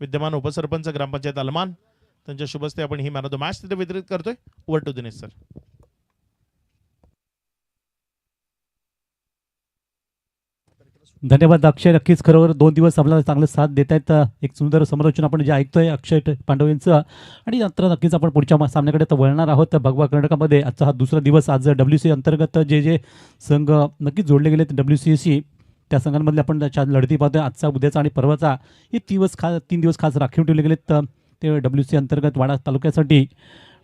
विद्यमान उपसरपंच ग्रामपंचायत अलमान त्यांच्या शुभ हस्ते आपण ही मॅन ऑफ द मॅच तिथे वितरित करतोय. Over to Dinesh sir. धन्यवाद अक्षय. नक्कीच खरोखर 2 दिवस आपल्याला चांगलं साथ देत आहेत. एक सुंदर समालोचन आपण जे ऐकतोय अक्षय पांडव यांचं. आणि नंतर नक्कीच आपण पुढच्या सामन्याकडे तर वळणार आहोत. भगवा कर्नाटकामध्ये आजचा हा दुसरा दिवस. आज WC अंतर्गत जे संघ नक्कीच जोडले गेलेत WCशी, त्या संघांमधले आपण लढती पाहतोय. आजचा, उद्याचा आणि परवाचा हे 3 दिवस खास राखीव ठेवले गेलेत ते WC अंतर्गत वाडा तालुक्यासाठी.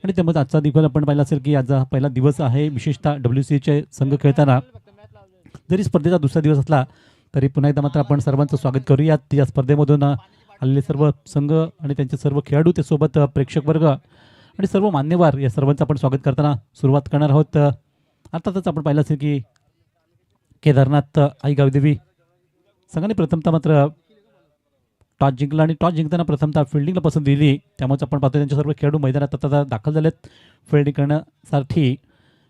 आणि त्यामध्ये आजचा दिवस आपण पाहिला असेल की आज पहिला दिवस आहे. विशेषतः WCचे संघ खेळताना जरी स्पर्धेचा दुसरा दिवस असला तरी पुन्हा एकदा मात्र आपण सर्वांचं स्वागत करूयात. या स्पर्धेमधून आलेले सर्व संघ आणि त्यांचे सर्व खेळाडू, ते सोबत प्रेक्षक वर्ग आणि सर्व मान्यवर, या सर्वांचं आपण स्वागत करताना सुरुवात करणार आहोत. अर्थातच आपण पाहिलं असेल की केदारनाथ आई गावदेवी संघाने प्रथमतः मात्र टॉस जिंकला आणि टॉस जिंकताना प्रथमतः फिल्डिंगला पसंती दिली. त्यामुळे आपण पाहतो त्यांचे सर्व खेळाडू मैदानात आता दाखल झालेत फिल्डिंग करण्यासाठी.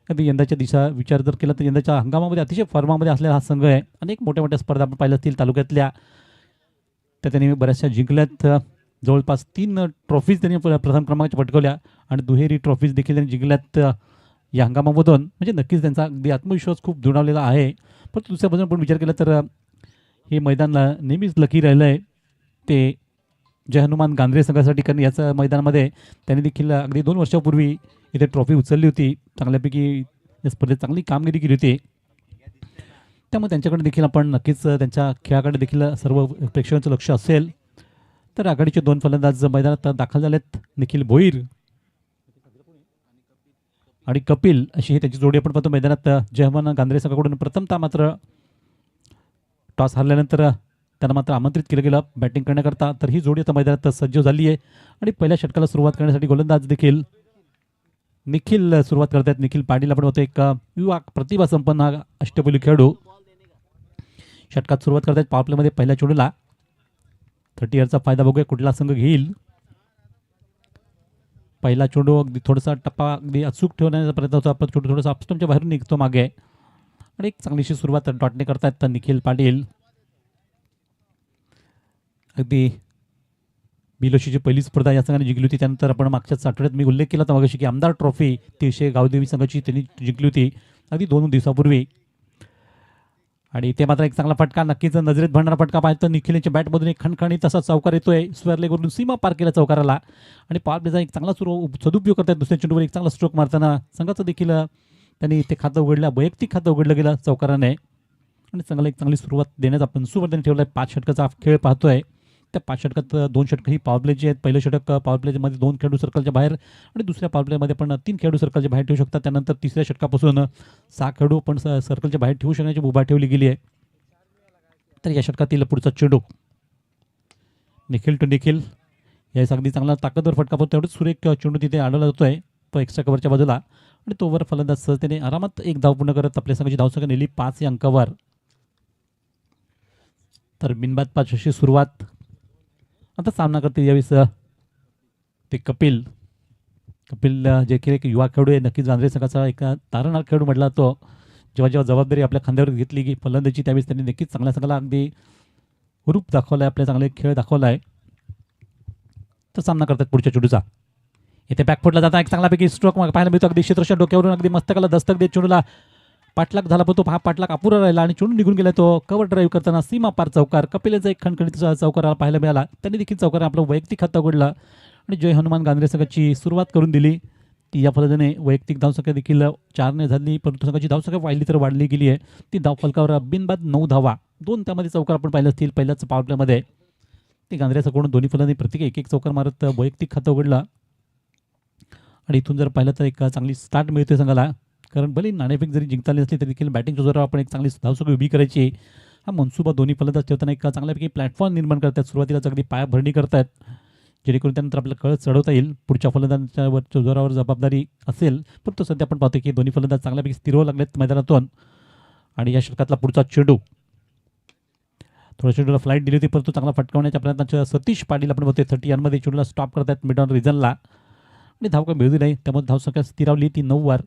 कधी यंदाच्या दिशा विचार जर केला तर यंदाच्या हंगामामध्ये अतिशय फॉर्मामध्ये असलेला हा संघ आहे. अनेक मोठ्या मोठ्या स्पर्धा आपण पाहिल्या असतील तालुक्यातल्या, त्या त्यांनी बऱ्याचशा जिंकल्यात. जवळपास 3 ट्रॉफीज त्यांनी प्रथम क्रमांकाच्या पटकवल्या आणि दुहेरी ट्रॉफीज देखील त्यांनी जिंकल्यात या हंगामामधून. म्हणजे नक्कीच त्यांचा अगदी आत्मविश्वास खूप दुणावलेला आहे. पण दुसऱ्या बाजूने आपण विचार केला तर हे मैदान नेहमीच लकी राहिलं आहे ते जय हनुमान गांधरे संघासाठी. कारण याचं मैदानामध्ये त्यांनी देखील अगदी 2 वर्षापूर्वी इथे ट्रॉफी उचलली होती. चांगल्यापैकी या स्पर्धेत चांगली कामगिरी केली होती. त्यामुळे त्यांच्याकडे देखील आपण नक्कीच त्यांच्या खेळाकडे देखील सर्व प्रेक्षकांचं लक्ष असेल. तर आघाडीचे 2 फलंदाज मैदानात दाखल झालेत. निखिल भोईर आणि कपिल अशी ही त्याची जोडी आपण पाहतो मैदानात. जय हनुमान गांधरे संघाकडून प्रथमतः मात्र टॉस हरल्यानंतर त्यांना मात्र आमंत्रित केलं गेलं बॅटिंग करण्याकरता. तर ही जोडी आता मैदानात सज्ज झाली आहे आणि पहिल्या षटकाला सुरुवात करण्यासाठी गोलंदाज देखील निखिल सुरुवात करतात. निखिल पाटील आपण होतो एक युवा प्रतिभा संपन्न अष्टपैलू खेळाडू षटकात सुरुवात करतात. पॉवर प्लेमध्ये पहिल्या चेंडूला 30 इयरचा फायदा बघूया कुठला संघ घेईल. पहिला चेंडू अगदी थोडासा टप्पा अगदी अचूक ठेवण्याचा प्रयत्न होता. आपण चेंडू थोडासा अपस्टंपच्या बाहेर निघतो मागे आणि एक चांगलीशी सुरुवात डॉटने करतायत निखिल पाटील. अगदी बिलोशीची पहिली स्पर्धा या संघाने जिंकली होती. त्यानंतर आपण मागच्याच आठवड्यात मी उल्लेख केला होता मागाशी की आमदार ट्रॉफी 300 गावदेवी संघाची त्यांनी जिंकली होती अगदी 2 दिवसापूर्वी. आणि ते मात्र एक चांगला फटका, नक्कीच नजरेत भरणारा फटका पाहतो. निखिलच्या बॅटमधून एक खणखणी तसा चौकार येतोय. स्क्वेअर लेगवरून सीमा पार केला चौकाराला आणि पॉवर प्लेचा एक चांगला सदुपयोग करतात. दुसऱ्या चेंडूवर एक चांगला स्ट्रोक मारताना संघाचं देखील त्यांनी ते खातं उघडलं, वैयक्तिक खातं उघडलं गेलं चौकाराने आणि संघाला एक चांगली सुरुवात देण्याचा मनसूबा त्यांनी ठेवला आहे. 5 षटकाचा खेळ पाहतोय. त्या 5 षटकात 2 षटक ही पॉवर प्लेची आहेत. पहिलं षटक पॉवर प्लेमध्ये 2 खेळाडू सर्कलच्या बाहेर आणि दुसऱ्या पॉवर प्लेमध्ये पण 3 खेळाडू सर्कलच्या बाहेर ठेवू शकतात. त्यानंतर तिसऱ्या षटकापासून 6 खेळाडू पण सर्कलच्या बाहेर ठेवू शकण्याची मुभा ठेवली गेली आहे. तर या षटकातील पुढचा चेंडू निखिल टू निखिल यावेळेस अगदी चांगला ताकदवर फटका पडतो. तेवढंच सुरेख चेंडू तिथे आढळला जातोय तो एक्स्ट्रा कव्हरच्या बाजूला आणि तोवर फलंदाज त्याने आरामात एक धाव पूर्ण करत आपल्या संघाची धावसंख्या नेली 5 या अंकावर. तर बिनबाद 5 अशी सुरुवात. आता सामना करते यावेळेस ते कपिल जे की एक युवा खेळाडू आहे. नक्कीच गांधरे संघाचा एक तारणहार खेळाडू म्हटला तो. जेव्हा जबाबदारी आपल्या खांद्यावर घेतली की फलंदाजी त्यावेळेस त्यांनी नक्कीच चांगल्या संघाला अगदी रूप दाखवला आहे, आपले चांगले खेळ दाखवला आहे. तर सामना करतात पुढच्या चेंडूचा. इथे बॅकफुटला जाता एक चांगल्यापैकी स्ट्रोक पाहायला मिळतो. अगदी क्षेत्रशा डोक्यावरून अगदी मस्तकाला दस्तक देत चेंडूला पाठलाग झाला, पण तो हा पाठलाग अपुरा राहिला आणि चेंडू निघून गेला. तो कव्हर ड्राईव्ह करताना सीमा पार चौकार. कपिलचा एक खणखणीत चौकार पाहायला मिळाला. त्यांनी देखील चौकार आपलं वैयक्तिक खातं उघडलं आणि जय हनुमान गांधरे संघाची सुरुवात करून दिली. ती या फलंदाने वैयक्तिक धावसंख्या देखील 4 झाली, परंतु संघाची धावसंख्या वाढली तर वाढली गेली आहे. ती धाव फलकावर बिनबाद 9 धावा. 2 त्यामध्ये चौकार आपण पाहिलं असतील पहिल्याच पॉवर प्लेमध्ये. ती गांधरे संघाकडून दोन्ही फलंदाजी प्रत्येकी एक चौकार मारत वैयक्तिक खातं उघडलं आणि इथून जर पाहिलं तर एक चांगली स्टार्ट मिळते संघाला. कारण भले नाणेफेक जरी जिंकता नसली तरी देखील बॅटिंगच्या जोरावर आपण एक चांगली धावसंख्या उभी करायची हा मनसुबा दोन्ही फलंदाज ठेवताना एक चांगल्यापैकी प्लॅटफॉर्म निर्माण करतात. सुरुवातीलाच अगदी पायाभरणी करतात जेणेकरून त्यानंतर आपल्याला कळत चढवता येईल. पुढच्या फलंदाजांच्या जोरावर जबाबदारी असेल, पण तो सध्या आपण पाहतो की दोन्ही फलंदाज चांगल्यापैकी स्थिरवू लागलेत मैदानातून. आणि या षटकातला पुढचा चेंडू थोड्या चेंडूला फ्लाईट दिली होती, परंतु चांगला फटकावण्याच्या प्रयत्नाच्या सतीश पाटील आपण बघतोय 30 यामध्ये चेंडूला स्टॉप करतात मिड ऑन रिजनला आणि धाव काय मिळू नाही. त्यामुळे धावसंख्या स्थिरावली ती 9 वर.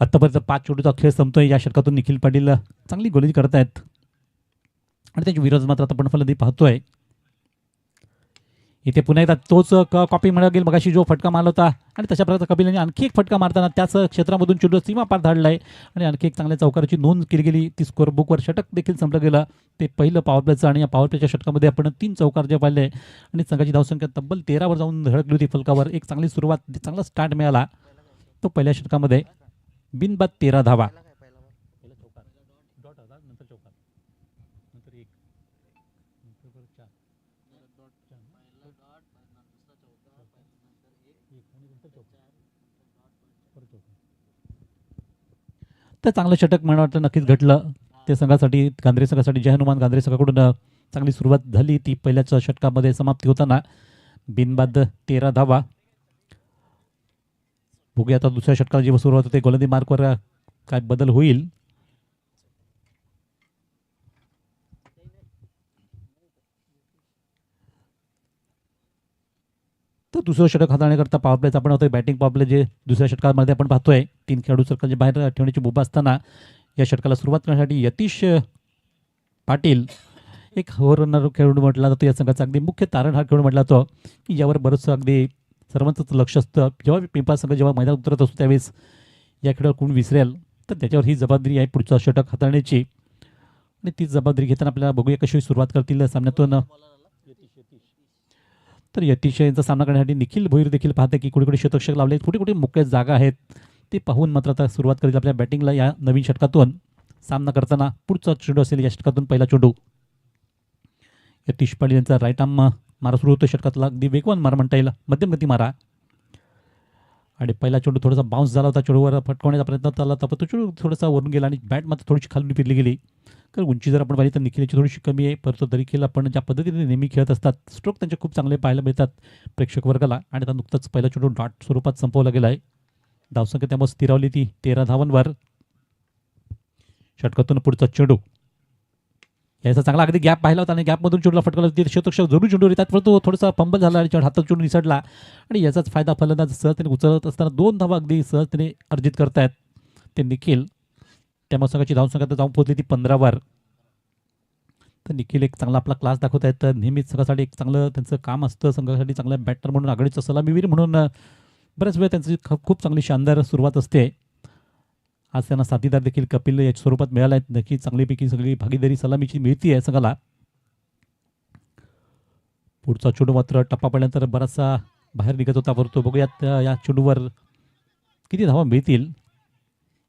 आतापर्यंत 5 चेंडूचा खेळ संपतोय. या षटकातून निखिल पाटील चांगली गोलंदाजी करतायत आणि त्याच्या विरोधात मात्र आता आपण फलंदाजी पाहतोय. इथे पुन्हा एकदा तोच कॉपी मिळत गेल मगाशी जो फटका मारला होता आणि तशा प्रकारचा कपिल यांनी आणखी एक फटका मारताना त्याच क्षेत्रामधून चेंडू सीमा पार धाडलाय आणि आणखी एक चांगल्या चौकाराची नोंद केली गेली. ती स्कोअर बुकवर षटक देखील संपलं गेलं. ते पहिलं पॉवर प्लेचं आणि या पॉवर प्लेच्या षटकामध्ये आपण 3 चौकार जे पाहिले आणि संघाची धावसंख्या तब्बल 13वर जाऊन धडकली होती फलकावर. एक चांगली सुरुवात, चांगला स्टार्ट मिळाला तो पहिल्या षटकामध्ये. बिनबाद 13 धावा. तर चांगलं षटक मला वाटतं नक्कीच घडलं ते संघासाठी, गांधरे संघासाठी. जय हनुमान गांधरे संघाकडून चांगली सुरुवात झाली ती पहिल्याच षटकामध्ये समाप्ती होताना. बिनबाद 13 धावा. बघूया आता दुसऱ्या षटकाला जेव्हा सुरुवात होते गोलंदाजी मार्कवर काय बदल होईल. तर दुसरं षटक हाताळण्याकरता पॉवर प्लेचा आपण होतोय बॅटिंग पॉवर प्ले जे दुसऱ्या षटकामध्ये आपण पाहतोय. 3 खेळाडू सर्कलच्या बाहेर ठेवण्याची मुभा असताना या षटकाला सुरुवात करण्यासाठी यतीश पाटील एक रनर खेळाडू म्हटला जातो. या संघाचा अगदी मुख्य तारणहार खेळून म्हटला जातो की यावर बरंचसं अगदी सर्वांचंच लक्ष असतं. जेव्हा पिंपळा संघ जेव्हा मैदानात उतरत असतो त्यावेळेस या खेळावर कोण विसरेल तर त्याच्यावर ही जबाबदारी आहे पुढचं षटक हाताळण्याची. आणि ती जबाबदारी घेताना आपल्याला बघूया कशी सुरुवात करतील सामन्यातून. तर यतीश यांचा सामना करण्यासाठी निखिल भोईर देखील पाहते की कुठे कुठे शतक लावले, कुठे कुठे मोकळ्या जागा आहेत ते पाहून मात्र आता सुरुवात करीत आपल्या बॅटिंगला या नवीन षटकातून. सामना करताना पुढचा चेंडू असेल या षटकातून पहिला चेंडू. यतीश पाटील यांचा राईट आर्म मारा सुरू होतो षटकातला. अगदी वेगवान मारा म्हणता येईल, मध्यम गती मारा. आणि पहिला चेंडू थोडासा बाउन्स झाला होता, चेंडूवर फटकवण्याचा प्रयत्न झाला होता पण तो चेंडू थोडासा वरून गेला आणि बॅट मात्र थोडीशी खालून फिरली गेली. कारण उंची जर आपण पाहिली तर निखिलची थोडीशी कमी आहे, परंतु देखील आपण ज्या पद्धतीने नेहमी खेळत असतात स्ट्रोक त्यांचे खूप चांगले पाहायला मिळतात प्रेक्षक वर्गाला. आणि आता नुकताच पहिला चेंडू डॉट स्वरूपात संपवला गेला आहे. धावसंख्या त्यामुळे स्थिरावली ती 13 धावांवर. षटकातून पुढचा चेंडू याचा चांगला अगदी गॅप पाहिला होता आणि गॅपमधून चेंडूला फटकवला. शतक जरूर चेंडू येतात परंतु थोडासा फंबल झाला आणि हातात चेंडू निसटला आणि याचाच फायदा फलंदाज सहजतेने उचलत असताना 2 धावा अगदी सहजतेने अर्जित करतायत ते निखिल. त्यामुळे संघाची धावसंख्या जाऊन पोहोचली ती 15वर. तर निखिल एक चांगला आपला क्लास दाखवत आहेत. तर नेहमीच संघासाठी एक चांगलं त्यांचं काम असतं, संघासाठी चांगला बॅटर म्हणून, आघाडीचा सलामीवीर म्हणून बऱ्याच वेळा त्यांची खूप चांगली शानदार सुरुवात असते. आज त्यांना साथीदार देखील कपिल या स्वरूपात मिळाला आहे. नक्की चांगलीपैकी सगळी भागीदारी सलामीची मिळती आहे संघाला. पुढचा चेंडू मात्र टप्पा पडल्यानंतर बराचसा बाहेर निघत होता, परंतु बघूयात या चेंडूवर किती धावा मिळतील.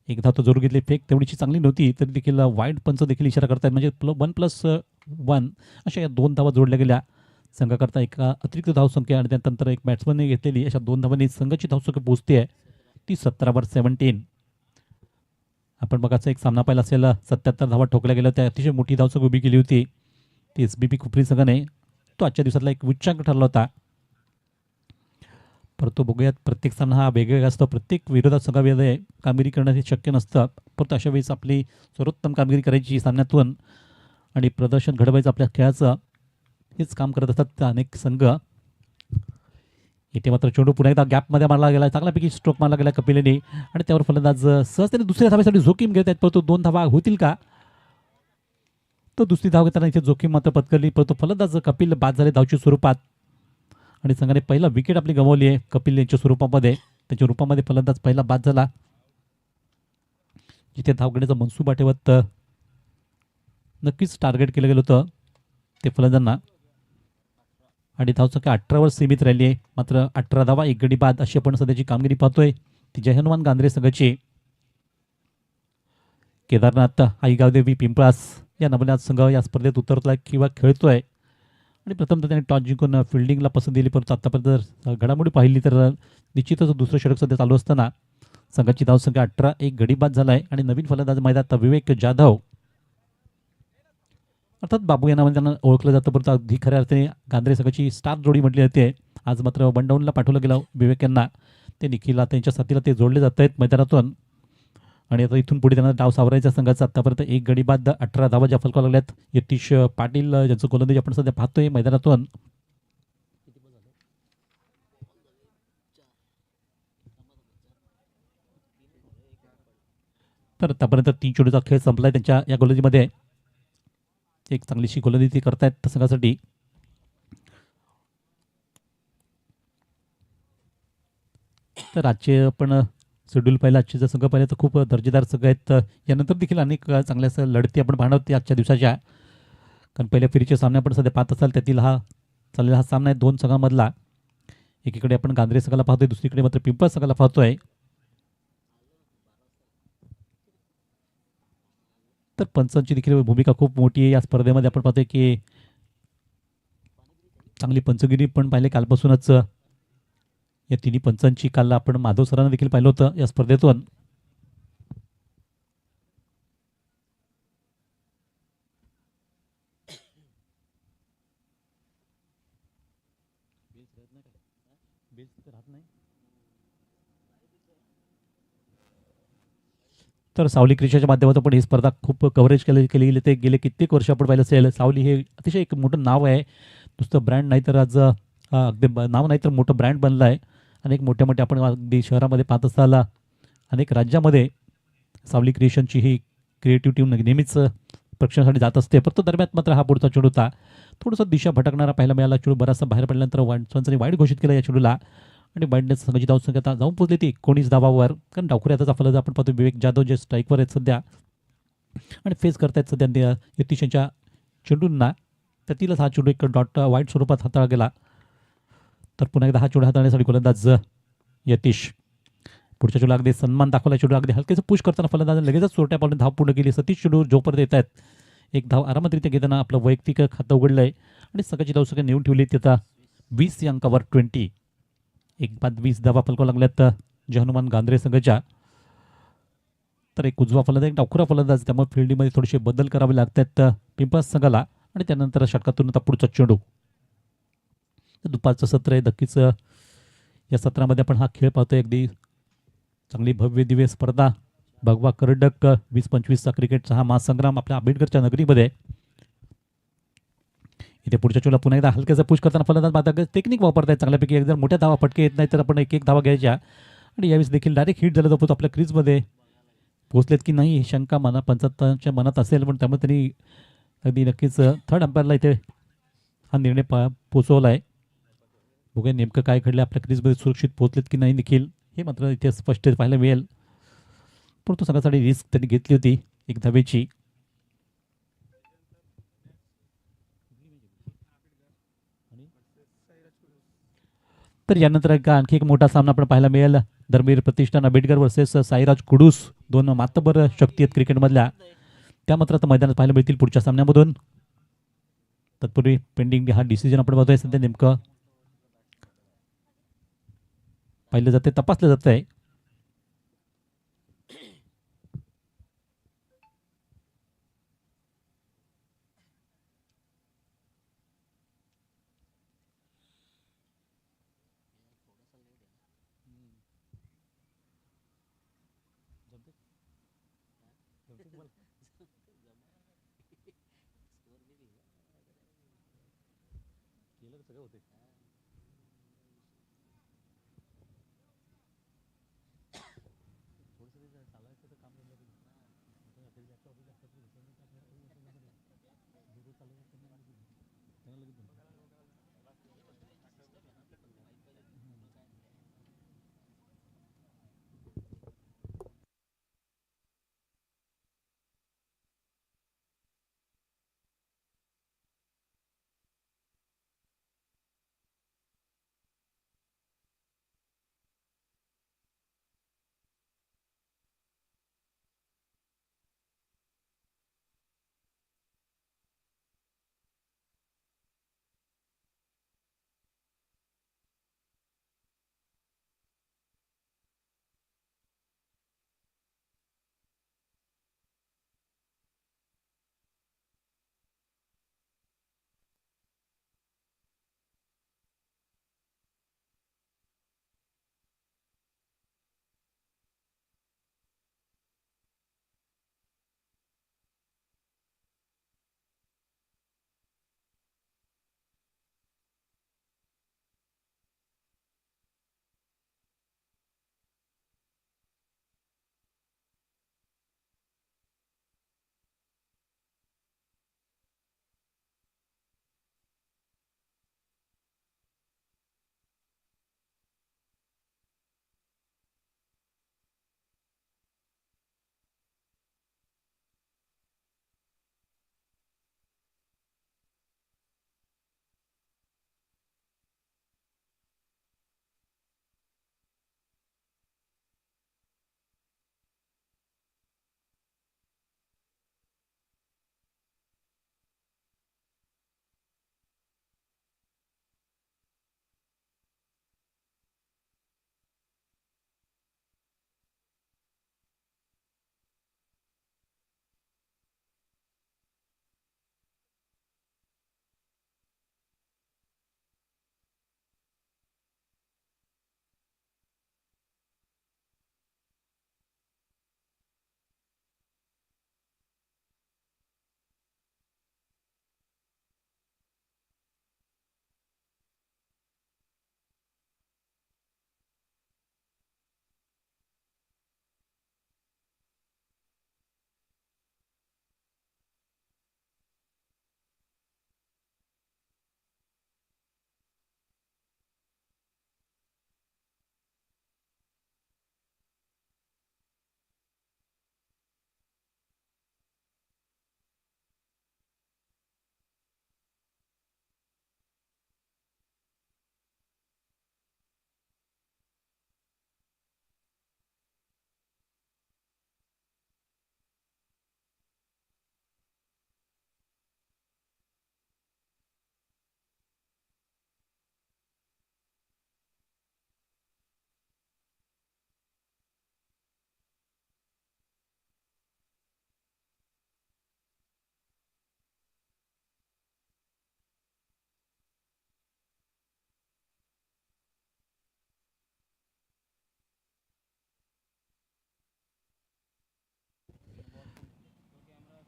एक धाव तो जरूर घेतली, फेक तेवढीची चांगली नव्हती तरी देखील वाईड पंच देखील इशारा करतात. म्हणजे 1+1 अशा या 2 धावा जोडल्या गेल्या संघाकरता. एक अतिरिक्त धावसंख्या आणि त्यानंतर एक बॅट्समनने घेतलेली अशा 2 धावांनी संघाची धावसंख्या पोहोचते आहे ती 17वर 17. आपण बघायचा एक सामना पाहिला असेल 77 धावा ठोकल्या गेल्या, त्या अतिशय मोठी धावसंख्या उभी केली होती ती SBP खुपरी संघाने. तो आजच्या दिवसातला एक उच्चांक ठरला होता. परंतु बघूयात प्रत्येक सामना हा वेगवेगळा असतो, प्रत्येक विरोधात संघामध्ये कामगिरी करणं हे शक्य नसतं. परंतु अशा वेळेस आपली सर्वोत्तम कामगिरी करायची सामन्यातून आणि प्रदर्शन घडवायचं आपल्या खेळाचं हेच काम करत असतात अनेक संघ. इथे मात्र चेंडू पुन्हा एकदा गॅपमध्ये मारला गेला, चांगल्यापैकी स्ट्रोक मारला गेला कपिलने आणि त्यावर फलंदाज सहजतेने दुसऱ्या धावेसाठी जोखीम घेत आहेत. परंतु 2 धावा होतील का, तर दुसरी धाव घेताना इथे जोखीम मात्र पत्करली. परंतु फलंदाज कपिल बाद झाले धावच्या स्वरूपात आणि संघाने पहिला विकेट आपली गमावली आहे कपिल यांच्या स्वरूपामध्ये. त्याच्या रूपामध्ये फलंदाज पहिला बाद झाला. जिथे धाव घेण्याचा मनसुबा ठेवत नक्कीच टार्गेट केलं गेलं होतं ते फलंदाजांना आणि धावसंख्या 18वर सीमित राहिली आहे. मात्र 18 धावा 1 गडी बाद अशी आपण सध्याची कामगिरी पाहतोय ती जय हनुमान गांधरे संघाची. केदारनाथ आईगावदेवी पिंपळास या नवनाथ संघ या स्पर्धेत उतरतोय किंवा खेळतोय आणि प्रथमतः त्याने टॉस जिंकून फिल्डिंगला पसंत दिली. परंतु आतापर्यंत घडामोडी पाहिली तर निश्चितच दुसरं षटक सध्या चालू असताना संघाची धावसंख्या 18, 1 गडी बाद झाला आहे आणि नवीन फलंदाज मैदानात विवेक जाधव अर्थात बाबू या नावाने त्यांना ओळखलं जातं. परंतु अगदी खऱ्या अर्थाने गांधरे संघाची स्टार जोडी म्हटली जाते. आज मात्र वनडाऊनला पाठवलं गेलं विवेक यांना. ते निखिलला त्यांच्या साथीला ते जोडले जात आहेत मैदानातून आणि आता इथून पुढे त्यांना डाव सावरायचा संघाचा. आतापर्यंत 1 गडी बाद 18 धावा ज्या फलकाला लागल्यात. यतीश पाटील ज्यांचं गोलंदाजी आपण सध्या पाहतोय मैदानातून. तर आतापर्यंत 3 चेंडूचा खेळ संपलाय त्यांच्या या गोलंदाजीमध्ये. एक चांगलीशी गोलंदाजी करतायत त्या संघासाठी. तर आजचे आपण शेड्यूल पाहिलं, आजचे जर संघ पाहिले तर खूप दर्जेदार संघ आहेत. यानंतर देखील अनेक चांगल्या असं लढती आपण पाहणार आहोत आजच्या दिवसाच्या. कारण पहिल्या फेरीचे सामने आपण सध्या पाहत असाल, त्यातील हा चाललेला हा सामना आहे दोन संघांमधला. एकीकडे आपण गांधरे संघाला पाहतोय, दुसरीकडे मात्र पिंपळ संघाला पाहतोय. तर पंचांची देखील भूमिका खूप मोठी आहे या स्पर्धेमध्ये. आपण पाहतोय की चांगली पंचगिरी पण पाहिले कालपासूनच. या तिन्ही पंचांची काल आपण माधव सरांना देखील पाहिलं होतं या स्पर्धेतून. तर सावली क्रिकेटच्या माध्यमातून पण ही स्पर्धा खूप कव्हरेज केली गेली. ते गेले कित्येक वर्ष आपण पाहिलं असेल. सावली हे अतिशय एक मोठं नाव आहे, नुसतं ब्रँड नाही तर आज अगदी नाव नाही तर मोठं ब्रँड बनलं आहे. अनेक मोठ्या मोठ्या आपण अगदी शहरामध्ये पाहत असताना अनेक राज्यामध्ये सावली क्रिएशनची ही क्रिएटिव्ह टीम नेहमीच प्रेक्षणासाठी जात असते. परंतु दरम्यान मात्र हा पुढचा चेंडू होता थोडासा दिशा भटकणारा पाहायला मिळाला. चेंडू बराचसा बाहेर पडल्यानंतर पंचांनी वाईट घोषित केला या चेंडूला आणि वाईटनेस संघाची धावसंख्या जाऊन पोहोचली ती 19 धावावर. कारण डावखुरी आता फलंदाज आपण पाहतो विवेक जाधव जे स्ट्राईकवर आहेत सध्या आणि फेस करतायत सध्या यतीश यांच्या चेंडूंना. त्यातीलच हा चेंडू एक डॉट वाईट स्वरूपात हाताळला गेला. तर पुन्हा एकदा हा चेंडू हाताळण्यासाठी गोलंदाज यतीश. पुढच्या चेंडूला अगदी सन्मान दाखवला. चेंडू अगदी हलकेचं पुश करताना फलंदाज लगेचच चोरट्या पावलं धाव पूर्ण केली. सतीश चेंडू जोपर्यंत येत आहेत, एक धाव आरामातरित्या घेताना आपलं वैयक्तिक खातं उघडलं आहे आणि संघाची धावसंख्या नेऊन ठेवली आता 20 या अंकावर 20. एक बाद 20 धावा फलकावं लागल्यात जे हनुमान गांधरे संघाच्या. तर एक उजवा फलंदाज एक डावखुरा फलंदाज, त्यामुळे फिल्डिंगमध्ये थोडेसे बदल करावे लागतात पिंपळा संघाला. आणि त्यानंतर षटकातून आता पुढचा चेंडू. दुपारचं सत्र आहे नक्कीच. या सत्रामध्ये आपण हा खेळ पाहतोय. अगदी चांगली भव्य दिव्य स्पर्धा. भगवा करंडक 20-25चा क्रिकेटचा हा महासंग्राम आपल्या आंबेडकरच्या नगरीमध्ये. इथे पुढच्या चेंडूला पुन्हा एकदा हलक्याचा पुश करताना फलंदाज मात्र टेक्निक वापरतायत चांगल्यापैकी. एकदा मोठ्या धावा फटके येत नाही तर आपण एक धावा घ्यायच्या. आणि यावेळेस देखील डायरेक्ट हिट झालं जातो आपल्या क्रीजमध्ये पोहोचलेत की नाही ही शंका पंचांच्या मनात असेल. पण त्यामुळे त्यांनी अगदी नक्कीच थर्ड अंपायरला इथे हा निर्णय पोचवला आहे. बघूया नेमकं काय घडलं, आपल्या क्रीजमध्ये सुरक्षित पोहोचलेत की नाही देखील हे मात्र इथे स्पष्ट पाहायला मिळेल. परंतु संघासाठी रिस्क त्यांनी घेतली होती एक धावेची. तर यानंतर आणखी एक मोठा सामना आपण पाहायला मिळेल. धर्मवीर प्रतिष्ठान आंबेडकर वर्सेस साईराज कुडूस. दोन मातबर शक्ती आहेत क्रिकेटमधल्या, त्या मात्र आता मैदानात पाहायला मिळतील पुढच्या सामन्यामधून. तत्पूर्वी पेंडिंग हा डिसिजन आपण बघतोय सध्या नेमकं पाहिलं जाते, तपासलं जात आहे.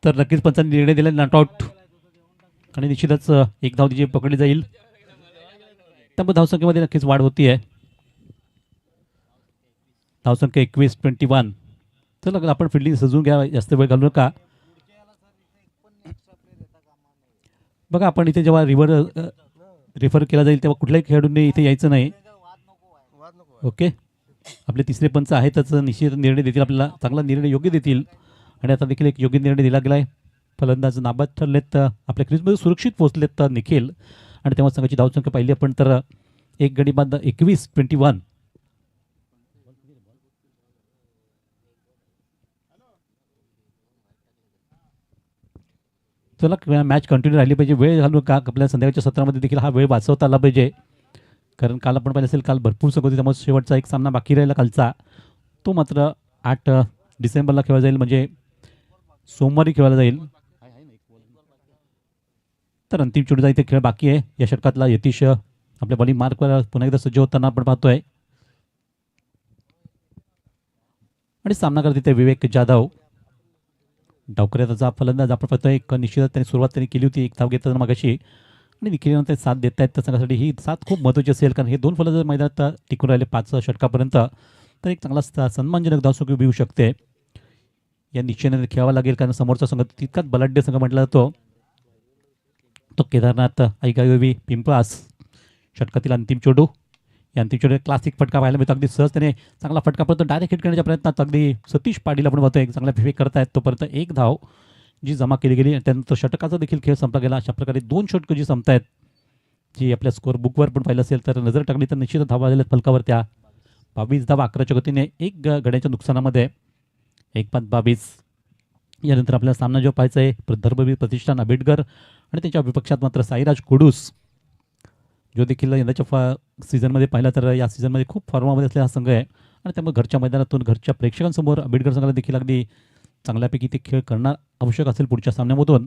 तर नक्कीच पंचांनी निर्णय दिला नॉट आउट आणि निश्चितच एक धाव जी पकडली जाईल त्यामुळे धावसंख्येमध्ये नक्कीच वाढ होती आहे. धावसंख्या 21-21. तर आपण फिल्डिंग सजवून घ्या, जास्त वेळ घालू नका. बघा आपण इथे जेव्हा रेफर केला जाईल तेव्हा कुठल्याही खेळाडूंनी इथे यायचं नाही. ओके, आपले तिसरे पंच आहेतच, निश्चित निर्णय देतील, आपल्याला चांगला निर्णय योग्य देतील. आणि आता देखील एक योग्य निर्णय दिला गेला आहे. फलंदाज नाबाद ठरलेत, आपल्या क्रीजमध्ये सुरक्षित पोहोचलेत निखिल. आणि तेव्हा संघाची धावसंख्या पाहिली आपण तर एक गडी बाद 21-21. चला मॅच कंटिन्यू राहिली पाहिजे, वेळ घालू का आपल्या संध्याकाळच्या सत्रामध्ये देखील हा वेळ वाचवता आला पाहिजे. कारण काल आपण पाहिलं असेल काल भरपूर संघ होती, त्यामुळे शेवटचा एक सामना बाकी राहिला कालचा, तो मात्र 8 डिसेंबरला खेळला जाईल, म्हणजे सोमवारी खेळला जाईल. तर अंतिम चेंडूचा इथे खेळ बाकी आहे. या षटकातला यतीश आपल्या बॉलिंग मार्कवर पुन्हा एकदा सज्ज होताना आपण पाहतोय. आणि सामनाकार तिथे विवेक जाधव, डावकऱ्याचा फलंदाज आपण पाहतोय. एक निश्चितच त्यांनी सुरुवात केली होती एक धाव घेताना मागाशी, आणि निखिलनं साथ देत आहेत. तर संघासाठी ही साथ खूप महत्त्वाची असेल, कारण हे दोन फलंदाज मैदानात टिकून राहिले 5 षटकापर्यंत, तर एक चांगला सन्मानजनक धावसंख्या येऊ शकते. या निश्चयाने खेळावा लागेल, कारण समोरचा संघ तितकाच बलाढ्य संघ म्हटला जातो. तो केदारनाथ ऐकावी पिंपळास. षटकातील अंतिम चेंडू, या अंतिम चेंडू क्लासिक फटका पाहायला मिळतो. अगदी सहज त्याने चांगला फटका पडतो, डायरेक्ट हिट करण्याच्या प्रयत्नात अगदी सतीश पाटील आपण पाहतो एक चांगला विवेक करतायत. तोपर्यंत एक धाव जी जमा केली गेली, त्यानंतर षटकाचा देखील खेळ संपला गेला. अशा प्रकारे 2 षटकं जी संपतायत, जी आपल्या स्कोअर बुकवर पण पाहिलं असेल तर नजर टाकली तर निश्चित धावा आलेल्या फलकावर त्या 22 धावा 11च्या गतीने, एक गड्याच्या नुकसानामध्ये 1-22. यानंतर आपल्याला सामना जो पाहायचा आहे धर्मवीर प्रतिष्ठान आंबेडकर आणि त्यांच्या विपक्षात मात्र साईराज कुडूस, जो देखील यंदाच्या सीझनमध्ये पाहिला तर या सीझनमध्ये खूप फॉर्मामध्ये असलेला हा संघ आहे. आणि त्यामुळे घरच्या मैदानातून घरच्या प्रेक्षकांसमोर आंबेडकर संघाला देखील अगदी चांगल्यापैकी ते खेळ करणं आवश्यक असेल पुढच्या सामन्यामधून.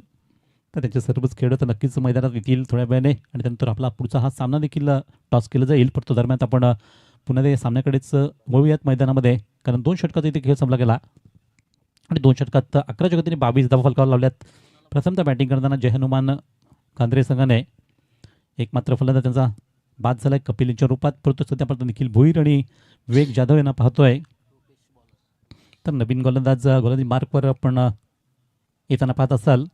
तर त्यांचे सर्वच खेळ तर नक्कीच मैदानात येतील थोड्या वेळाने, आणि त्यानंतर आपला पुढचा हा सामना देखील टॉस केला जाईल. पण तो दरम्यान आपण पुन्हा ते सामन्याकडेच वळूयात मैदानामध्ये, कारण 2 षटकाचा इथे खेळ संपला गेला. आणि 2 षटकात 11च्या गतीने 22 धावा फलकावर लावल्यात. प्रथमतः बॅटिंग करताना जय हनुमान कांद्रे संघाने एक मात्र फलंदाज त्यांचा बाद झालाय कपिल यांच्या रूपात, परंतु सध्या आपण निखिल भोईर आणि विवेक जाधव यांना पाहतोय. तर नवीन गोलंदाज मार्कवर आपण येताना पाहत असाल.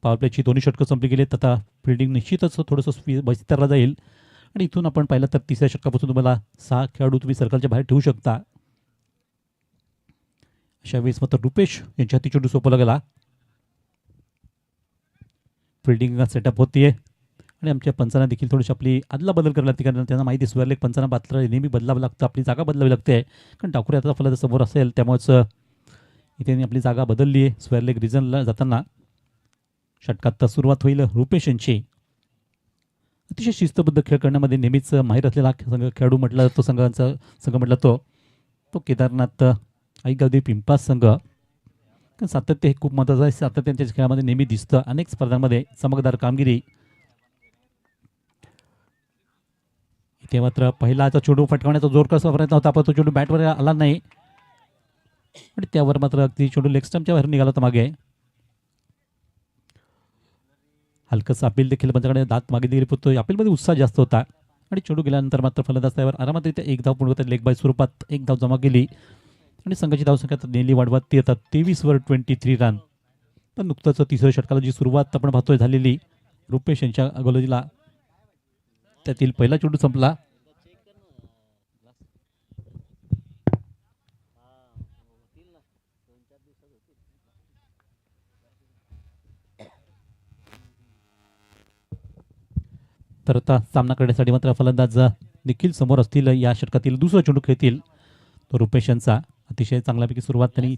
पॉवर प्लेची दोन्ही षटकं संपली गेली, आता फिल्डिंग निश्चितच थोडंसं विस्तारला जाईल. आणि इथून आपण पाहिलं तर तिसऱ्या षटकापासून तुम्हाला 6 खेळाडू तुम्ही सर्कलच्या बाहेर ठेवू शकता. अशा वेळेस मात्र रुपेश यांच्या हाती चेंडू सोपवला गेला. फिल्डिंग सेटअप होतीये, आणि आमच्या पंचांना देखील थोडीशी आपली आदला बदल करायला लागते, कारण त्यांना माहिती स्वेअरलेग पंचांना पात्र नेहमी बदलावं लागतं, आपली जागा बदलावी लागते. कारण डाकुऱ्याचा फलंदाज समोर असेल, त्यामुळेच इथे आपली जागा बदलली आहे स्वेअरलेग रिजनला जाताना. षटकात सुरुवात होईल रुपेश यांची. अतिशय शिस्तबद्ध खेळ करण्यामध्ये नेहमीच माहीर असलेला खेळाडू म्हटला जातो, संघ म्हटला तो केदारनाथ ऐगावदेवी पिंपास संघ. सातत्य हे खूप महत्त्वाचं आहे, सातत्य त्यांच्या खेळामध्ये नेहमी दिसतं. अनेक स्पर्धांमध्ये चमकदार कामगिरी. इथे मात्र पहिलाचा चेंडू फटकावण्याचा जोर कसा प्रयत्न होता, पण तो चेंडू बॅटवर आला नाही, आणि त्यावर मात्र अगदी चेंडू लेग स्टंपच्या बाहेर निघाला होता मागे. हलकंसं अपील देखील पंचाकडे दात मागे देखील पुरतो, अपीलमध्ये उत्साह जास्त होता. आणि चेंडू गेल्यानंतर मात्र फलंदाज त्यावर आरामात इथे एक धाव पूर्ण होता, लेग बाय स्वरूपात एक धाव जमा केली. आणि संघाची धावसंख्या नेली वाढवत ती येतात 23वर 23 रन. तर नुकतंच तिसऱ्या षटकाला जी सुरुवात आपण पाहतोय झालेली रुपेश यांच्या गोलंदाजीला, त्यातील पहिला चेंडू संपला. तर आता सामना करण्यासाठी मात्र फलंदाज निखिल समोर असतील. या षटकातील दुसरा चेंडू खेळतील तो रुपेश यांचा. अतिशय चांगल्यापैकी सुरुवात त्यांनी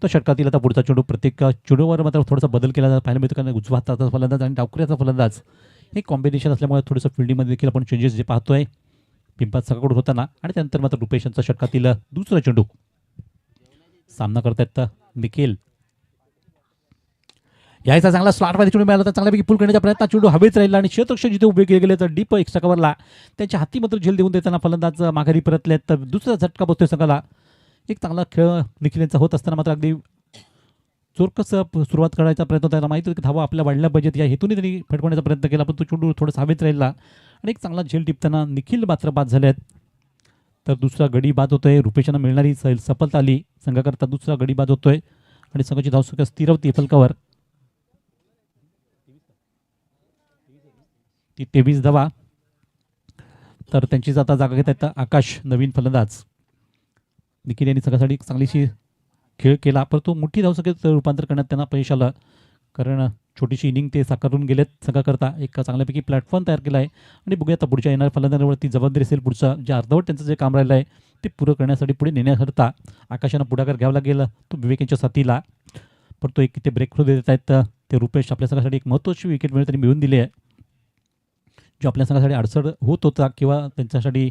तो षटकातील. आता पुढचा चेंडू, प्रत्येक चेंडूवर मात्र थोडासा बदल केला पाहायला मिळतो, कारण उजवा हाताचा फलंदाज आणि डावखुऱ्याचा फलंदाज हे कॉम्बिनेशन असल्यामुळे थोडंसं फिल्डिंगमध्ये देखील आपण चेंजेस जे पाहतोय पिंपात सकाकडून होताना. आणि त्यानंतर मात्र रुपेश यांचा षटकातील दुसरा चेंडू. सामना करतायत निखिल. यायचा चांगला स्लॉटमध्ये चेंडू मिळाला होता, चांगल्यापैकी पुल करण्याचा प्रयत्न, चेंडू हवेच राहिला आणि क्षेत्ररक्षक जिथे उभे केले गेले तर डीप एक्स्ट्रा कव्हरला त्यांच्या हाती मात्र झेल देऊन देताना फलंदाज माघारी परतले. तर दुसरा झटका बसतोय संघाला. एक चांगला खेळ निखिल यांचा होत असताना मात्र अगदी चोरकस सुरुवात करायचा प्रयत्न त्याला माहिती होतं की धावा आपल्या वाढल्या पाहिजेत या हेतूने त्यांनी फटकवण्याचा प्रयत्न केला, पण तो चेंडू थोडासा हवेत राहिला आणि एक चांगला झेल टिपताना निखिल मात्र बाद झाले आहेत. तर दुसरा गडी बाद होतोय. रुपेशांना मिळणारी सफलता आली संघाकरता. दुसरा गडी बाद होतोय आणि संघाची धावसंख्या स्थिर होती फलकावर. ती 23 धावा. तर त्यांचीच आता जागा घेत आहेत आकाश, नवीन फलंदाज. निखिल यांनी संघासाठी एक चांगलीशी खेळ केला, परंतु मोठी धावसंख्येत रूपांतर करण्यात त्यांना अपयश आलं, कारण छोटीशी इनिंग ते साकारून गेलेत. संघाकरता एक चांगल्यापैकी प्लॅटफॉर्म तयार केला आहे आणि बघूया आता पुढच्या येणाऱ्या फलंदाजांवरती जबाबदारी असेल. पुढचं जे अर्धवट त्यांचं जे काम राहिलं आहे ते पुरं करण्यासाठी पुढे नेण्याकरता आकाशानं पुढाकार घ्यावा लागेल. तो विवेक यांच्या साथीला, पण तो एक ते ब्रेक थ्रू देत आहेत ते रुपेश. आपल्या संघासाठी एक महत्त्वाची विकेट त्यांनी मिळवून दिली आहे, जो आपल्या संघासाठी अडचण होत होता किंवा त्यांच्यासाठी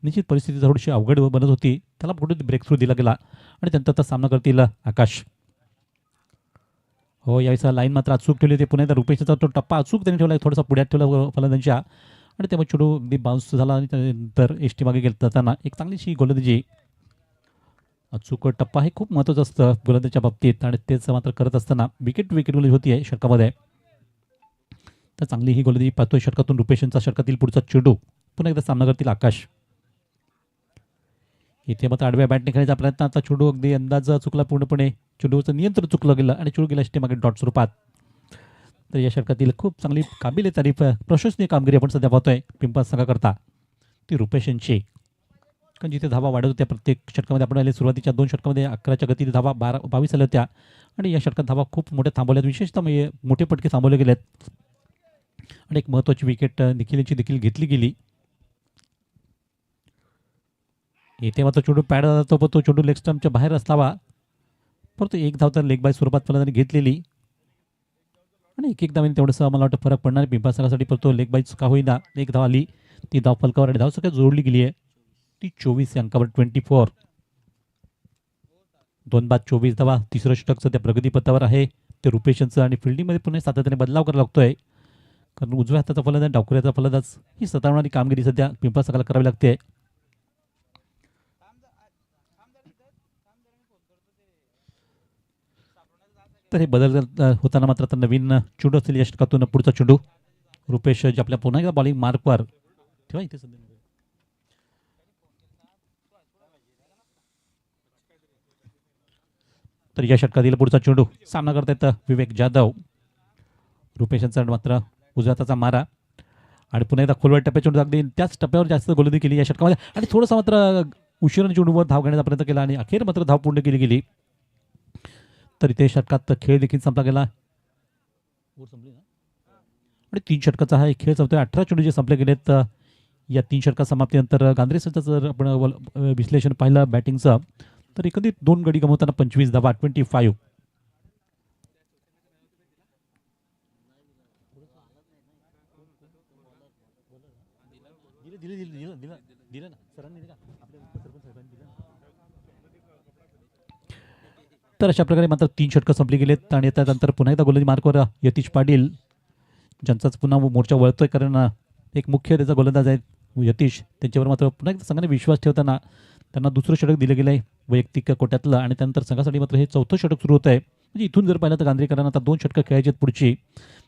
निश्चित परिस्थिती थोडीशी अवघड बनत होती, त्याला पुढे ब्रेक थ्रू दिला गेला आणि त्यानंतर सामना करतील आकाश. हो, यावेळेस लाईन मात्र अचूक ठेवली होती. पुन्हा एकदा रुपेशचा तो टप्पा अचूक त्यांनी ठेवला, थोडासा पुढ्यात ठेवला फलंदाजांच्या आणि त्यामुळे चेंडू अगदी बाउन्स झाला आणि त्यानंतर एस टी मागे गेलं जाताना एक चांगलीशी गोलंदाजी. अचूक टप्पा हे खूप महत्त्वाचं असतं गोलंदाजीच्या बाबतीत आणि तेच मात्र करत असताना विकेट गोलंदाजी होती आहे षटकामध्ये. तर चांगली ही गोलंदाजी पाहतोय षटकातून रुपेशांचा. षटकातील पुढचा चेंडू पुन्हा एकदा सामना करतील आकाश. इथे मात्र आडव्या बॅटने खेळण्याचा प्रयत्न. आता चेंडू अगदी अंदाज चुकला पूर्णपणे, चेंडूचं नियंत्रण चुकलं गेलं आणि चेंडू गेला एस टी मागे डॉट स्वरूपात. तर या षटकातील खूप चांगली काबिल तारीफ प्रशंसनीय कामगिरी आपण सध्या पाहतोय पिंपळा संघाकरता ती रुपेश यांची. कारण जिथे धावा वाढत होत्या प्रत्येक षटकामध्ये आपण आले, सुरुवातीच्या 2 षटकामध्ये 11च्या गतीने धावा 22 आल्या होत्या आणि या षटकात धावा खूप मोठ्या थांबवल्यात, विशेषतः मोठे पटके थांबवले गेलेत आणि एक महत्त्वाची विकेट निखिल यांची देखील घेतली गेली. इथे मात्र चेंडू पॅड जातो, पण तो चेंडू लेग स्टंपच्या बाहेर असावा, परंतु एक धाव तर लेग बाय स्वरूपात फलंदाजांनी घेतलेली आणि एक धावांनी तेवढंसं मला वाटतं फरक पडणार पिंपळा संघासाठी, परंतु लेग बायच का होईना एक धाव आली. ती धाव फलकावर आणि धावसंख्या जोडली गेली आहे ती 24 अंकावर 24. 2 बाद 24 धावा. तिसरं षटक सध्या प्रगतीपथावर आहे ते रुपेशांचं आणि फिल्डिंगमध्ये पुन्हा सातत्याने बदलाव करायला लागतोय, कारण उजव्या हाताचा फलंदाज डावखुऱ्याचा फलंदाज ही सतावणारी कामगिरी सध्या पिंपळा संघाला करावी लागते. तर हे बदल होताना मात्र आता नवीन चेंडू असतील या षटकातून पुढचा चेंडू रुपेश जे आपल्या पुन्हा एकदा बॉलिंग मार्कवर ठेवा इथे सध्या. तर या षटकातील पुढचा चेंडू सामना करतायत विवेक जाधव. रुपेशांचा मात्र उजव्या हाताचा मारा आणि पुन्हा एकदा खोलवर टप्प्या चेंडू अगदी त्याच टप्प्यावर जास्त गोलंदाजी केली या षटकामध्ये आणि थोडंसं मात्र उशिराने चेंडूवर धाव घेण्याचा प्रयत्न केला आणि अखेर मात्र धाव पूर्ण केली गेली. तर इथे षटकात खेळ देखील संपला गेला आणि 3 षटकाचा हा एक खेळ संपतोय. 18 चेंडू जे संपले गेलेत या 3 षटका समाप्तीनंतर. गांद्रेसचं जर आपण विश्लेषण पाहिलं बॅटिंगचं तर एकंदरीत 2 गडी गमवताना 25 धावा 25. तर अशा प्रकारे मात्र 3 षटकं संपली गेलेत आणि त्यानंतर पुन्हा एकदा गोलंदाजी मार्कवर यतीश पाटील, ज्यांचाच पुन्हा मोर्चा वळतोय, कारण एक मुख्य त्याचा गोलंदाज आहे यतीश. त्यांच्यावर मात्र पुन्हा एकदा संघाने विश्वास ठेवताना त्यांना दुसरं षटक दिलं गेलं आहे वैयक्तिक कोट्यातलं आणि त्यानंतर संघासाठी मात्र हे 4थं षटक सुरू होत आहे. म्हणजे इथून जर पाहिलं तर गांधीकरांना आता 2 षटकं खेळायची आहेत पुढची.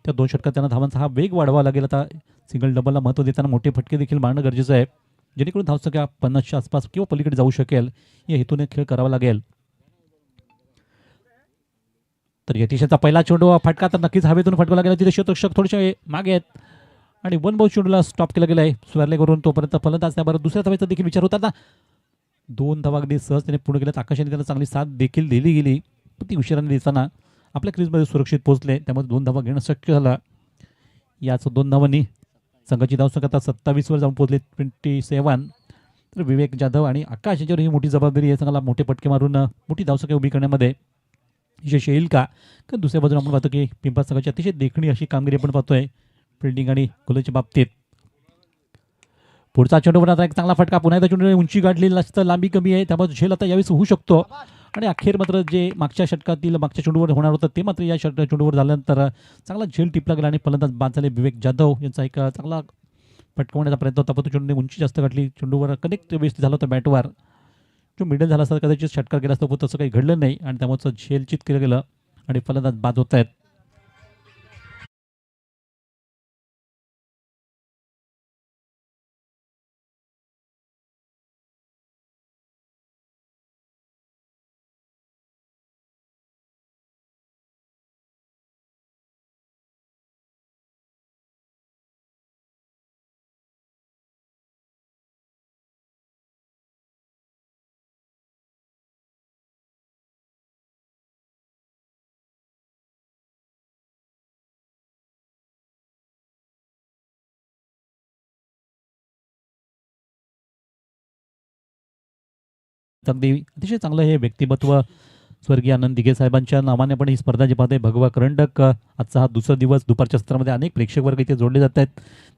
त्या 2 षटकात त्यांना धावांचा हा वेग वाढवावा लागेल. आता सिंगल डबलला महत्त्व देताना मोठे फटके देखील मारणं गरजेचं आहे, जेणेकरून धावसंख्या 50च्या आसपास किंवा पलीकडे जाऊ शकेल या हेतूने खेळ करावा लागेल. तर यतीशाचा पहिला चेंडू फटका तर नक्कीच हवेतून फटकवला गेला, तिथे क्षेत्ररक्षक थोडेसे मागे आहेत आणि 1 बाउन्स चेंडूला स्टॉप केला गेला आहे स्वर्ले करून. तोपर्यंत फलंदाज त्याबरोबर दुसऱ्या धावेचा देखील विचार होता. 2 धावा अगदी सहज त्याने पूर्ण केल्यात. आकाशाने त्यांना चांगली साथ देखील दिली गेली, पण ती उशिराने दिसताना आपल्या क्रीजमध्ये सुरक्षित पोहोचले, त्यामुळे 2 धावा घेणं शक्य झालं. याच 2 धावांनी संघाची धावसंख्या आता 27वर जाऊन पोहोचले 27. तर विवेक जाधव आणि आकाश यांच्यावर ही मोठी जबाबदारी आहे संघाला मोठे पटके मारून मोठी धावसंख्या उभी करण्यामध्ये यश येईल का. कारण दुसऱ्या बाजूला आपण पाहतो की पिंपळा संघाची अतिशय देखणी अशी कामगिरी आपण पाहतोय फिल्डिंग आणि गोलच्या बाबतीत. पुढचा चेंडू पण आता एक चांगला फटका. पुन्हा एकदा चेंडू उंची गाठली, लांबी कमी आहे, त्यामुळे झेल आता यावेळेस होऊ शकतो आणि अखेर मात्र जे मागच्या षटकातील मागच्या चेंडूवर होणार होतं ते मात्र या चेंडूवर झाल्यानंतर चांगला झेल टिपला गेला आणि फलंदाज बाद झाले. विवेक जाधव यांचा एक चांगला फटकवण्याचा प्रयत्न होता, परंतु चेंडूने उंची जास्त गाठली. चेंडूवर कनेक्ट व्यवस्थित झाला होता बॅटवर, जो मिडल झाला असता कदाचित षटकार गेला असता, पण तसं काही घडलं नाही आणि त्यामुळे झेलचित केलं गेलं आणि फलंदाज बाद होत आहेत. अगदी अतिशय चांगलं हे व्यक्तिमत्व स्वर्गीय आनंद दिघे साहेबांच्या नावाने पण ही स्पर्धा जी पाहते भगवा करंडक. आजचा हा दुसरा दिवस दुपारच्या सत्रामध्ये अनेक प्रेक्षक वर्ग इथे जोडले जात आहेत.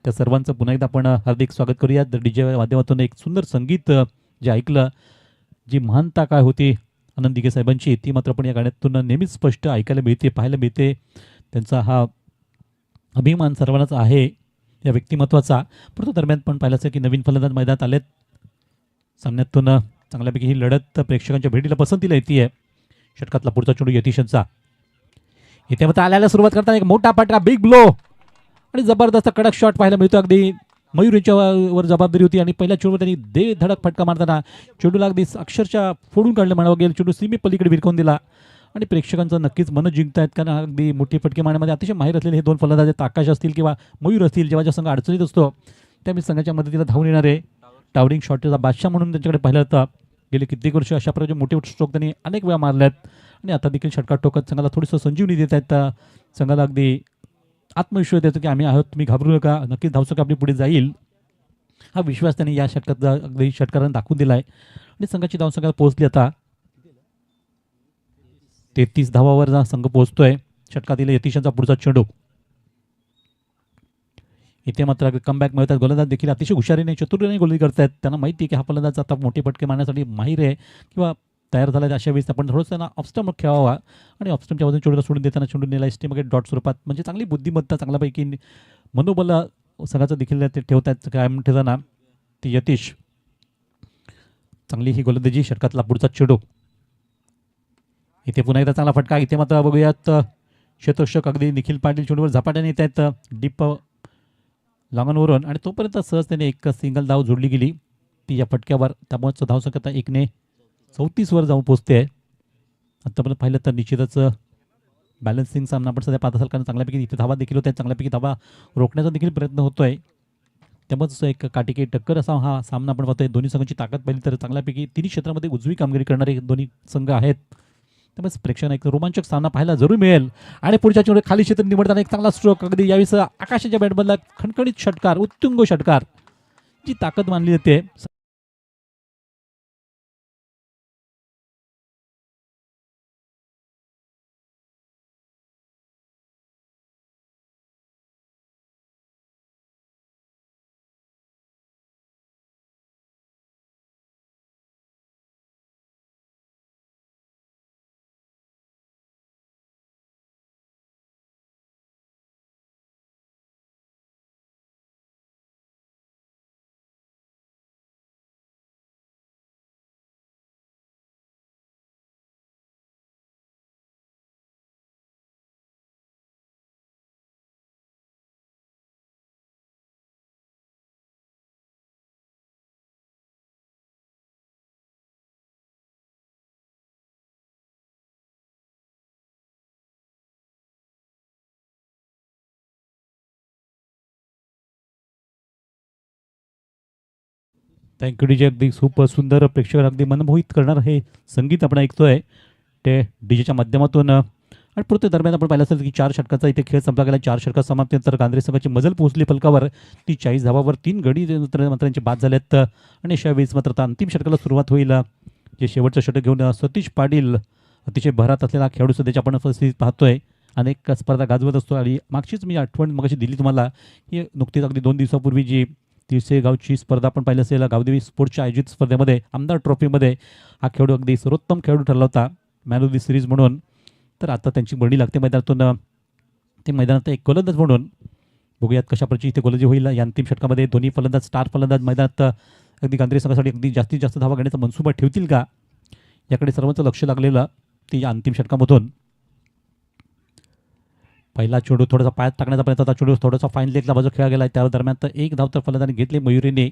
त्या सर्वांचं पुन्हा एकदा आपण हार्दिक स्वागत करूयात. डीजे माध्यमातून एक सुंदर संगीत जे ऐकलं, जी महानता काय होती आनंद दिघे साहेबांची ती मात्र आपण या गाण्यातून नेहमीच स्पष्ट ऐकायला मिळते, पाहायला मिळते. त्यांचा हा अभिमान सर्वांनाच आहे या व्यक्तिमत्वाचा. परंतु दरम्यान पण पाहिलं असेल की नवीन फलंदाज मैदानात आलेत. सामन्यातून चांगल्यापैकी ही लढत प्रेक्षकांच्या भेटीला पसंतीला येते. षटकातला पुढचा चेंडू यतीशांचा इथे मात्र आल्याला सुरुवात करताना एक मोठा फटका, बिग ब्लो आणि जबरदस्त कडक शॉट पाहायला मिळतो. अगदी मयूर यांच्यावर जबाबदारी होती आणि पहिल्या चेंडूवर त्यांनी दे धडक फटका मारताना चेंडूला अगदी अक्षरशः फोडून काढलं म्हणावं गेलं. चेंडू सीमे पलीकडे भिरकवून दिला आणि प्रेक्षकांचं नक्कीच मन जिंकतायत, कारण अगदी मोठी फटके मारण्यामध्ये अतिशय माहीर असलेले हे दोन फलंदाज आहेत. आकाश असतील किंवा मयूर असतील, जेव्हा संघ अडचणीत असतो त्यावेळी संघाच्या मदतीला धावून येणारे टावरिंग शॉटचा बादशाह म्हणून त्यांच्याकडे पाहिलं होतं. गेले कित्येक वर्ष अशा प्रकारचे मोठे स्ट्रोक त्यांनी अनेक वेळा मारल्यात आणि आता देखील षटकार टोकत संघाला थोडंसं संजीवनी देत आहेत. संघाला अगदी आत्मविश्वास देतो की आम्ही आहोत, तुम्ही घाबरू नका, नक्कीच धावसंख्या आपली पुढे जाईल. हा विश्वास त्यांनी या षटकात अगदी षटकारांना दाखवून दिला आहे आणि संघाची धावसंख्या पोहोचली आता 33 धावावर संघ पोहोचतोय. षटकातील यतीशांचा पुढचा चेंडू इथे मात्र कमबॅक मिळतात. गोलंदाज देखील अतिशय हुशारीने चतुर्याने गोलंदाजी करतायत. त्यांना माहिती आहे की हा फलंदाज आता मोठे फटके मारण्यासाठी माहीर आहे किंवा तयार झाला आहे. अशा वेळेस आपण थोडंसं त्यांना ऑफस्टम खेळावा आणि ऑफस्टमच्या बाजूने चेंडूला सोडून देताना चेंडू नेला एस्टीमध्ये डॉट स्वरूपात, म्हणजे चांगली बुद्धिमत्ता, चांगल्यापैकी मनोबल संघाचं देखील ते ठेवतात कायम ठेवताना. ती यतीश चांगली ही गोलंदाजी. षटकातला पुढचा चेंडू इथे पुन्हा एकदा चांगला फटका. इथे मात्र बघूयात क्षेत्ररक्षक अगदी निखिल पाटील चेंडूवर झपाट्याने येत आहेत डीप लांगणवरून आणि तोपर्यंत सहज त्याने एक सिंगल धाव जोडली गेली ती या फटक्यावर. त्यामुळे धावसंख्या 1/34 वर जाऊन पोहोचते आहे. आत्तापर्यंत पाहिलं तर निश्चितच बॅलन्सिंग सामना आपण सध्या पाहत असाल, कारण चांगल्यापैकी इथे धावा देखील होत्या, चांगल्यापैकी धावा रोखण्याचा देखील प्रयत्न होतोय. त्यामुळेच एक काटेकी टक्कर असा हा सामना आपण पाहतोय. दोन्ही संघांची ताकद पाहिली तर चांगल्यापैकी तिन्ही क्षेत्रामध्ये उजवी कामगिरी करणारे दोन्ही संघ आहेत. त्यामुळे प्रेक्षकांना एक रोमांचक सामना पाहायला जरूर मिळेल. आणि पुढच्या चेंडू खाली क्षेत्र निवडताना एक चांगला स्ट्रोक, अगदी यावेळेस आकाशाच्या बॅटमधला खणखणीत षटकार, उत्तुंग षटकार, जी ताकद मानली जाते. Thank you DJ. अगदी खूप सुंदर प्रेक्षक अगदी मनमोहित करणार हे संगीत आपण ऐकतोय ते डीजेच्या माध्यमातून. आणि पुढच्या दरम्यान आपण पाहिलं असेल की 4 षटकाचा इथे खेळ संपला गेला. 4 षटकात समाप्तीनंतर गांधरी संघाची मजल पोहोचली फलकावर. ती 40 धावावर 3 गडी मंत्र्यांचे बाद झालेत आणि अशा वेळेस मात्र आता अंतिम षटकाला सुरुवात होईल. जे शेवटचं षटक घेऊन सतीश पाटील अतिशय भरात असलेला खेळाडू सध्याच्या आपण परिस्थितीत पाहतोय. अनेक स्पर्धा गाजवत असतो आणि मागचीच मी आठवण मगाशी दिली तुम्हाला, ही नुकतीच अगदी 2 दिवसापूर्वी जी तीरशे गावची स्पर्धा आपण पाहिली असेल. गावदेवी स्पोर्ट्सच्या आयोजित स्पर्धेमध्ये आमदार ट्रॉफीमध्ये हा खेळाडू अगदी सर्वोत्तम खेळाडू ठरला होता मॅन ऑफ दी सिरीज म्हणून. तर आता त्यांची बंडी लागते मैदानातून. ते मैदानात एक गोलंदाज म्हणून बघूयात कशा प्रकारची इथे गोलंदाजी होईल या अंतिम षटकामध्ये. दोन्ही फलंदाज स्टार फलंदाज मैदानात अगदी गांधीर संघासाठी अगदी जास्तीत जास्त धावा घेण्याचा मनसुबा ठेवतील का याकडे सर्वांचं लक्ष लागलेलं ते या अंतिम षटकामधून. पहिला चेंडू थोडासा पायात टाकण्याचा प्रयत्न होता. चेंडू थोडासा फाईन लेगला बाजू खेळला गेला. त्या दरम्यान तर एक धाव तर फलंदाजाने घेतली मयुरीने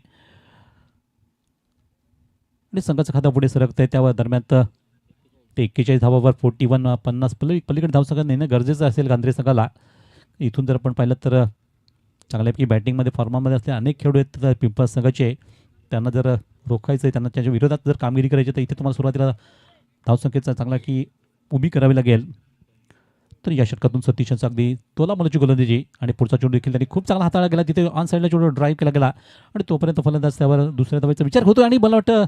आणि संघाचं खातं पुढे सरकत आहे. त्या दरम्यान ते 41 धावावर 41 50 पलीकडे धावसंख्या नेणं गरजेचं असेल गांधीर संघाला. इथून जर आपण पाहिलं तर चांगल्यापैकी बॅटिंगमध्ये फॉर्मामध्ये असलेले अनेक खेळाडू आहेत तर पिंपळा संघाचे. त्यांना जर रोखायचं आहे, त्यांना त्याच्या विरोधात जर कामगिरी करायची तर इथे तुम्हाला सुरुवातीला धावसंख्येचा चांगला की उभी करावी लागेल. तर या षटकातून सतीशांचा अगदी तोलामोलाची गोलंदाजी आणि पुढचा चेंडू देखील त्यांनी खूप चांगला हाताळला गेला. तिथे ऑन साईडला चेंडू ड्राईव्ह केला गेला आणि तोपर्यंत फलंदाज त्यावर दुसऱ्या धावाचा विचार होतो आणि मला वाटतं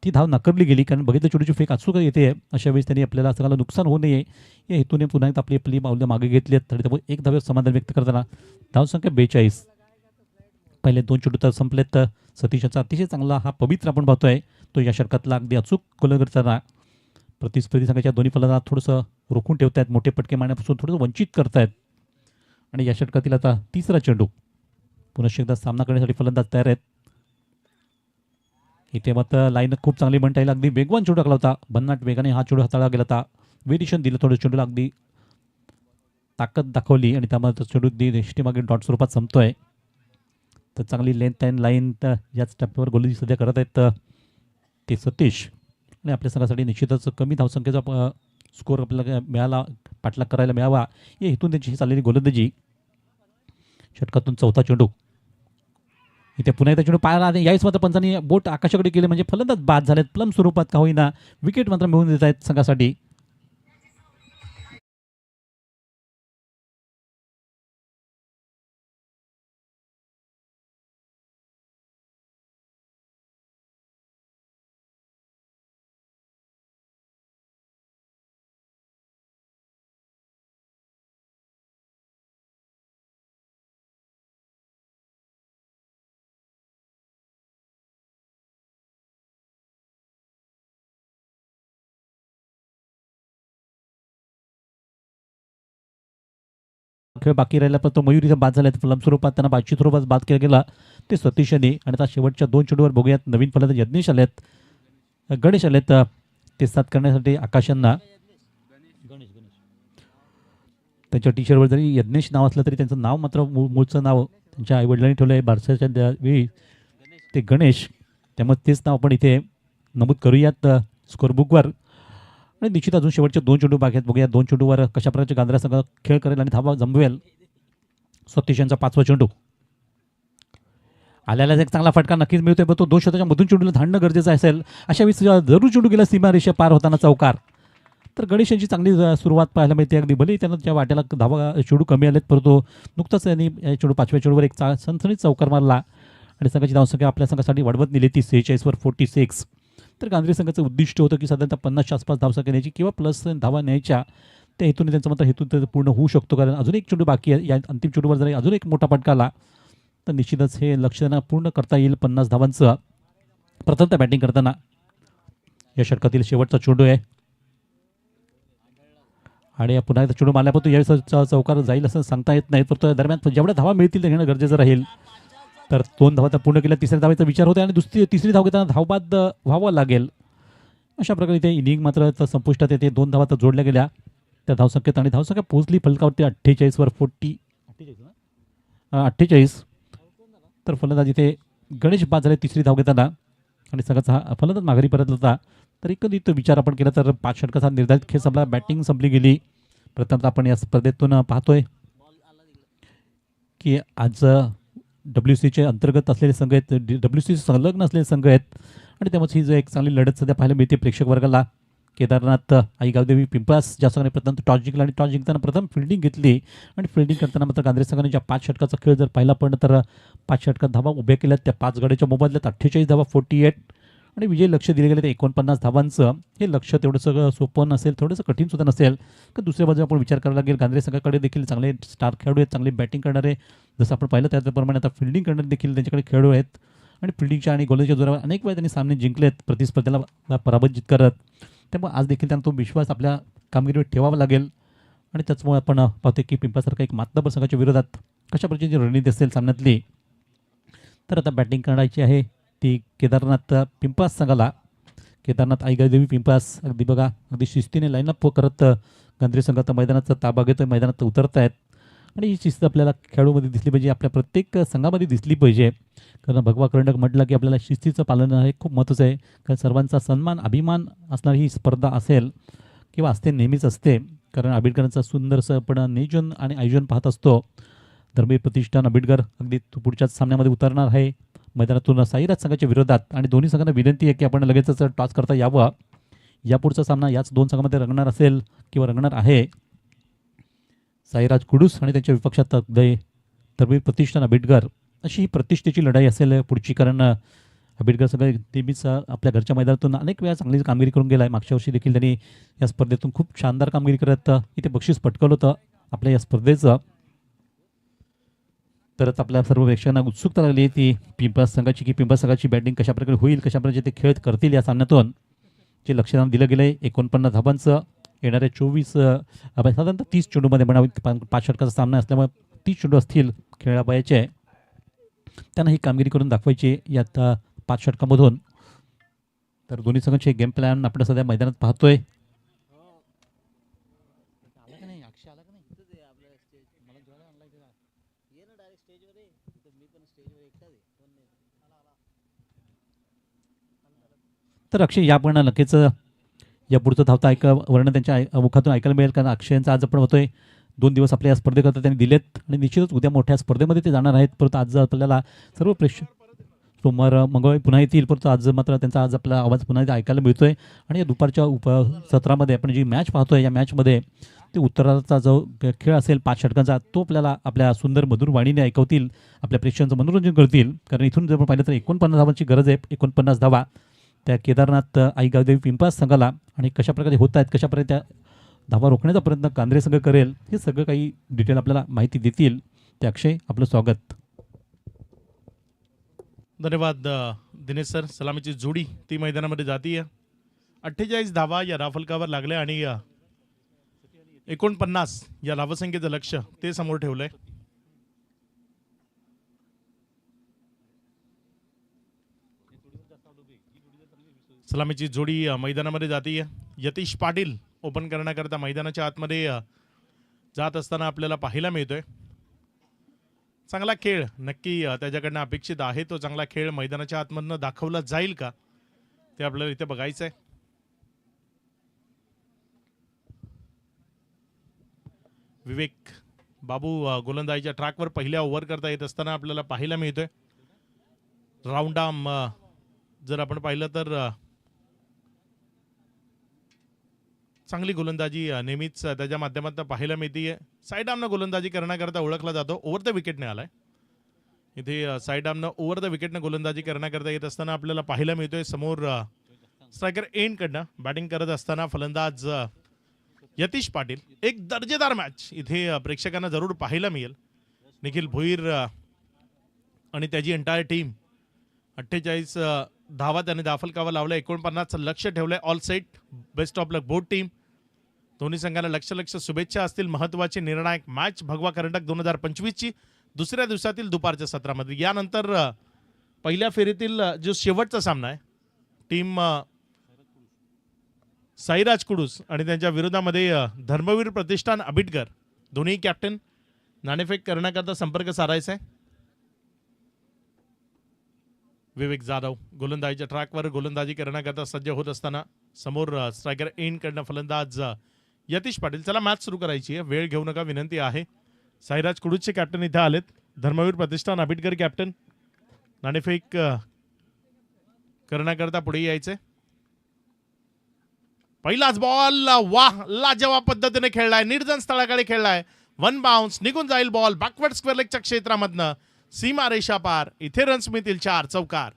ती धाव नाकारली गेली कारण बघितलं चेंडूची फेक अचूक येते. अशा वेळेस त्यांनी आपल्याला सगळ्याला नुकसान होऊ नये या हेतूने पुन्हा एकदा आपली आपली पावलं मागे घेतली आहेत. तरी त्यामुळे एक धाव्यावर समाधान व्यक्त करताना धावसंख्या 42. पहिले 2 चेंडू तर संपलेत. तर सतीशांचा अतिशय चांगला हा पवित्र आपण पाहतोय तो या षटकातला अगदी अचूक गोलंदाज करताना प्रतिस्पर्धी संघाच्या दोन्ही फलंदाजांना थोडंसं रोखून ठेवत आहेत. मोठे पटके मारण्यापासून थोडंसं वंचित करतायत आणि या षटकातील आता तिसरा चेंडू पुन्हा एकदा सामना करण्यासाठी फलंदाज तयार आहेत. इथे मात्र लाईन खूप चांगली म्हणता येईल. अगदी वेगवान चेंडू टाकला होता. भन्नाट वेगाने हा चेंडू हाताळला गेला होता. व्हेरिएशन दिलं थोडं चेंडूला अगदी ताकद दाखवली आणि त्यामुळे चेंडू दृष्टीमागे डॉट स्वरूपात संपतोय. तर चांगली लेंथ अँड लाईन तर याच टप्प्यावर गोलंदाजी सध्या करत आहेत ते सतीश आणि आपल्या संघासाठी निश्चितच कमी धावसंख्येचा स्कोअर आपल्याला मिळाला पाठलाग करायला मिळावा या हेतून त्यांची चाललेली गोलंदाजी. षटकातून चौथा चेंडू इथे पुन्हा एकदा चेंडू पाहायला आले. यावेळेस मात्र पंचांनी बोट आकाशाकडे केले म्हणजे फलंदाज बाद झालेत. प्लम स्वरूपात का होईना विकेट मात्र मिळवून देत आहेत संघासाठी. खेळ बाकी राहिला पण तो मयूर इथं बाद झाला. फलम स्वरूपात त्यांना 22 स्वरूपात बाद केला गेला ते सतीश यांनी. आणि आता शेवटच्या 2 चेंडूवर बघूयात नवीन फलंदाज यज्ञेश आलेत गणेश आलेत ते साथ करण्यासाठी. आकाशांना त्यांच्या टी शर्टवर जरी यज्ञेश नाव असलं तरी त्यांचं नाव मात्र मूळचं नाव त्यांच्या आईवडिलांनी ठेवलं आहे बारशाच्या वेळी ते गणेश. त्यामुळे तेच नाव आपण इथे नमूद करूयात स्कोअरबुकवर. आणि निश्चित अजून शेवटचे 2 चेंडू बाकी आहेत. बघूया 2 चेंडूवर कशा प्रकारचे गांधीर संघ खेळ करेल आणि धावा जमवेल. सतीश यांचा 5वा चेंडू आल्यालाच एक चांगला फटका नक्कीच मिळतोय पण तो 2 शतकाच्या मधून चेंडूला धाडणं गरजेचं असेल. अशा वेळेस जरूर चेंडू गेला सीमारेषा पार होताना चौकार. तर गणेश यांची चांगली सुरुवात पाहायला मिळते. अगदी भले त्यांना त्या वाट्याला धावा चेंडू कमी आलेत परंतु नुकताच त्यांनी चेंडू 5व्या चेंडूवर एक सनसनीत चौकार मारला आणि संघाची धावसंख्या आपल्या संघासाठी वाढवत नेली ती 46वर 46. तर गांधीर संघाचं उद्दिष्ट होतं की साधारणतः 50च्या आसपास धावसंख्या न्यायची किंवा प्लस धावा न्यायच्या. त्या हेतूने त्यांचा मात्र हेतू पूर्ण होऊ शकतो कारण अजून एक चेंडू बाकी आहे. या अंतिम चेंडूवर जर अजून एक मोठा फटका आला तर निश्चितच हे लक्ष त्यांना पूर्ण करता येईल 50 धावांचं. प्रथमतः बॅटिंग करताना या षटकातील शेवटचा चेंडू आहे आणि पुन्हा एकदा चेंडू मारल्यापासून तो यावेळेस चौकार जाईल असं सांगता येत नाही. तर दरम्यान जेवढ्या धावा मिळतील ते घेणं गरजेचं राहील. तर 2 धावा तर पूर्ण केल्या. तिसऱ्या धावेचा विचार होता आणि तिसरी धाव घेताना धावबाद व्हावं लागेल. अशा प्रकारे ते इनिंग मात्र संपुष्टात येते. 2 धावा तर जोडल्या गेल्या त्या धावसंख्येत आणि धावसंख्या पोहोचली फलकावरती 48वर 48. तर फलंदाज इथे गणेश बाद झाले तिसरी धाव घेताना आणि संघाचा हा फलंदाज माघारी परतला होता. तर एकंदरीत विचार आपण केला तर 5 षटकाचा निर्धारित खेळ संपला. बॅटिंग संपली गेली. प्रथमतः आपण या स्पर्धेतून पाहतोय की आज WCचे अंतर्गत असलेले संघ आहेत. WC संलग्न असलेले संघ आहेत आणि त्यामुळे ही जो एक चांगली लढत सध्या पाहायला मिळते प्रेक्षक वर्गाला. केदारनाथ आई गावदेवी पिंपळास ज्या संघाने प्रथम टॉस जिंकला आणि टॉस जिंकताना प्रथम फिल्डिंग घेतली आणि फिल्डिंग करताना मात्र गांधीर संघाने ज्या 5 षटकाचा खेळ जर पाहिला पण तर 5 षटकात धावा उभ्या केल्यात त्या 5 गड्याच्या मोबदल्यात 48 धावा 48 आणि विजय लक्ष दिले गेले ते 49 धावांचं. हे लक्ष तेवढं सगळं सोपं नसेल, थोडंसं कठीण सुद्धा नसेल. तर दुसऱ्या बाजूला आपण विचार करायला लागेल गांधरे संघाकडे देखील चांगले स्टार खेळाडू आहेत, चांगली बॅटिंग करणारे. जसं आपण पाहिलं त्याप्रमाणे आता फिल्डिंग करणारे देखील त्यांच्याकडे खेळाडू आहेत आणि फिल्डिंगच्या आणि गोलंदाजीच्या जोरावर अनेक वेळा त्यांनी सामने जिंकलेत प्रतिस्पर्ध्याला पराभूत करत. त्यामुळे आज देखील त्यांना तो विश्वास आपल्या कामगिरीवर ठेवावा लागेल आणि त्याचमुळे आपण पाहतो की पिंपळासारखा एक मातबर संघाच्या विरोधात कशा प्रकारची रणनीती असेल सामन्यातली. तर आता बॅटिंग करायची आहे ती केदारनाथ पिंपळास संघाला. केदारनाथ आईगादेवी पिंपळास अगदी बघा अगदी शिस्तीने लाईनअप करत गांधरी संघात मैदानाचा ताबा घेतोय, मैदानात उतरत आहेत आणि ही शिस्त आपल्याला खेळाडूमध्ये दिसली पाहिजे, आपल्या प्रत्येक संघामध्ये दिसली पाहिजे. कारण भगवा करंडक म्हटलं की आपल्याला शिस्तीचं पालन हे खूप महत्त्वाचं आहे. कारण सर्वांचा सन्मान अभिमान असणारी ही स्पर्धा असेल किंवा असते, नेहमीच असते. कारण आंबेडकरांचं सुंदरसं आपण नियोजन आणि आयोजन पाहत असतो. धर्मवीर प्रतिष्ठान आंबेडकर अगदी पुढच्याच सामन्यामध्ये उतरणार आहे मैदानातून साईराज संघाच्या विरोधात आणि दोन्ही संघांना विनंती आहे की आपण लगेचच टॉस करता यावं. यापुढचा सामना याच दोन संघांमध्ये रंगणार असेल किंवा रंगणार आहे. साईराज कुडूस आणि त्यांच्या विपक्षात धर्मवीर प्रतिष्ठान आंबेडकर अशी ही प्रतिष्ठेची लढाई असेल पुढची. कारण आंबेडकर संघ नेहमीच आपल्या घरच्या मैदानातून अनेक वेळा चांगली कामगिरी करून गेला आहे. मागच्या वर्षी देखील त्यांनी या स्पर्धेतून खूप शानदार कामगिरी करत इथे बक्षीस पटकवलं होतं आपल्या या स्पर्धेचं. तरच आपल्या सर्व प्रेक्षकांना उत्सुकता लागली ती पिंपळास संघाची की पिंपळास संघाची बॅटिंग कशा प्रकारे होईल, कशा प्रकारे ते खेळ करतील या सामन्यातून. जे लक्षदान दिलं गेलं आहे 49 धावांचं येणाऱ्या 24 साधारणतः 30 चेंडूमध्ये म्हणावी, 5 षटकाचा सामना असल्यामुळे 30 चेंडू असतील खेळाबायाचे. त्यांना ही कामगिरी करून दाखवायची यात 5 षटकामधून. तर दोन्ही संघांचे गेम प्लॅन आपण सध्या मैदानात पाहतोय. तर अक्षय या पण नक्कीच या पुढचं धावता वर्णन त्यांच्या मुखातून ऐकायला मिळेल. कारण अक्षयांचा आज आपण होतोय 2 दिवस आपल्या या स्पर्धेकरता त्यांनी दिलेत आणि निश्चितच उद्या मोठ्या स्पर्धेमध्ये ते जाणार आहेत. परंतु आज आपल्याला सर्व प्रेक्षक सोमवार मंगळवारी पुन्हा येतील, परंतु आज मात्र त्यांचा आज आपला आवाज पुन्हा ऐकायला मिळतोय. आणि या दुपारच्या सत्रामध्ये आपण जी मॅच पाहतोय या मॅचमध्ये ते उत्तराचा जो खेळ असेल 5 षटकांचा तो आपल्याला आपल्या सुंदर मधुर वाणीने ऐकवतील, आपल्या प्रेक्षकांचं मनोरंजन करतील. कारण इथून जर आपण पाहिलं तर 49 धावांची गरज आहे. 49 धावा त्या केदारनाथ आईगावदेवी पिंपळास संघाला आणि कशा प्रकारे होत आहेत, कशा प्रकारे त्या धावा रोखण्याचा प्रयत्न गांधरे संघ करेल हे सगळं काही डिटेल आपल्याला माहिती देतील. ते अक्षय आपलं स्वागत. धन्यवाद दिनेश सर. सलामीची जोडी ती मैदानामध्ये जातीय. 48 धावा या राफलकावर लागल्या आणि 49 या धावसंख्येचं लक्ष ते समोर ठेवलंय. सलामीची जोडी मैदानामध्ये जातीय. यतीश पाटील ओपन करण्याकरता मैदानाच्या आतमध्ये जात असताना आपल्याला पाहायला मिळतोय. चांगला खेळ नक्की त्याच्याकडनं अपेक्षित आहे. तो चांगला खेळ मैदानाच्या आतमधनं दाखवला जाईल का ते आपल्याला इथे बघायचं आहे. विवेक बाबू गोलंदाजीच्या ट्रॅकवर पहिल्या ओव्हर करता येत असताना आपल्याला पाहायला मिळतोय. राऊंड आर्म जर आपण पाहिलं तर चांगली गोलंदाजी नेहमीच त्याच्या माध्यमातून पाहायला मिळते. साईड आर्मनं गोलंदाजी करण्याकरता ओळखला जातो. ओव्हर द विकेटने आलाय इथे. साईड आर्मनं ओव्हर द विकेटनं गोलंदाजी करण्याकरता येत असताना आपल्याला पाहायला मिळतोय समोर स्ट्रायकर एंडकडनं बॅटिंग करत असताना फलंदाज यतीश पाटील. एक दर्जेदार मॅच इथे प्रेक्षकांना जरूर पाहायला मिळेल. निखिल भोईर आणि त्याची एंटायर टीम 48 धावा त्याने दाफलकावर लावल्या. 49 लक्ष ठेवलंय. All set. Best of luck both team. दोन्ही संघांना लक्ष शुभेच्छा असतील. महत्वाची निर्णायक मॅच भगवा करंडक 2025 ची दुसऱ्या दिवसातील दुपारच्या सत्रामध्ये. यानंतर पहिल्या फेरीतील जो शेवटचा सामना आहे टीम साईराज कुडूस आणि त्यांच्या विरोधामध्ये धर्मवीर प्रतिष्ठान आंबेडकर. दोन्ही कॅप्टन नाणेफेक करण्याकरता संपर्क साधायचा आहे. विवेक जाधव गोलंदाजीच्या ट्रॅकवर गोलंदाजी करण्याकरता सज्ज होत असताना समोर स्ट्रायकर एंड कडनं फलंदाज यतीश पाटील. चला मॅच सुरू करायची आहे, वेळ घेऊ नका विनंती आहे. साईराज कुडूसचे कॅप्टन इथे आलेत. धर्मवीर प्रतिष्ठान आंबेडकर कॅप्टन. नाणेफेक करण्याकरता पुढे यायचे. पहिलाच बॉल. वाह, लाजवाब पद्धतीने खेळलाय. निर्जन स्थळाकडे खेळलाय. 1 बाउन्स निघून जाईल बॉल बॅकवर्ड स्क्वेअर लेगच्या क्षेत्रामधनं सीमा रेषा पार. इथे रन्स मिळतील 4 चौकार.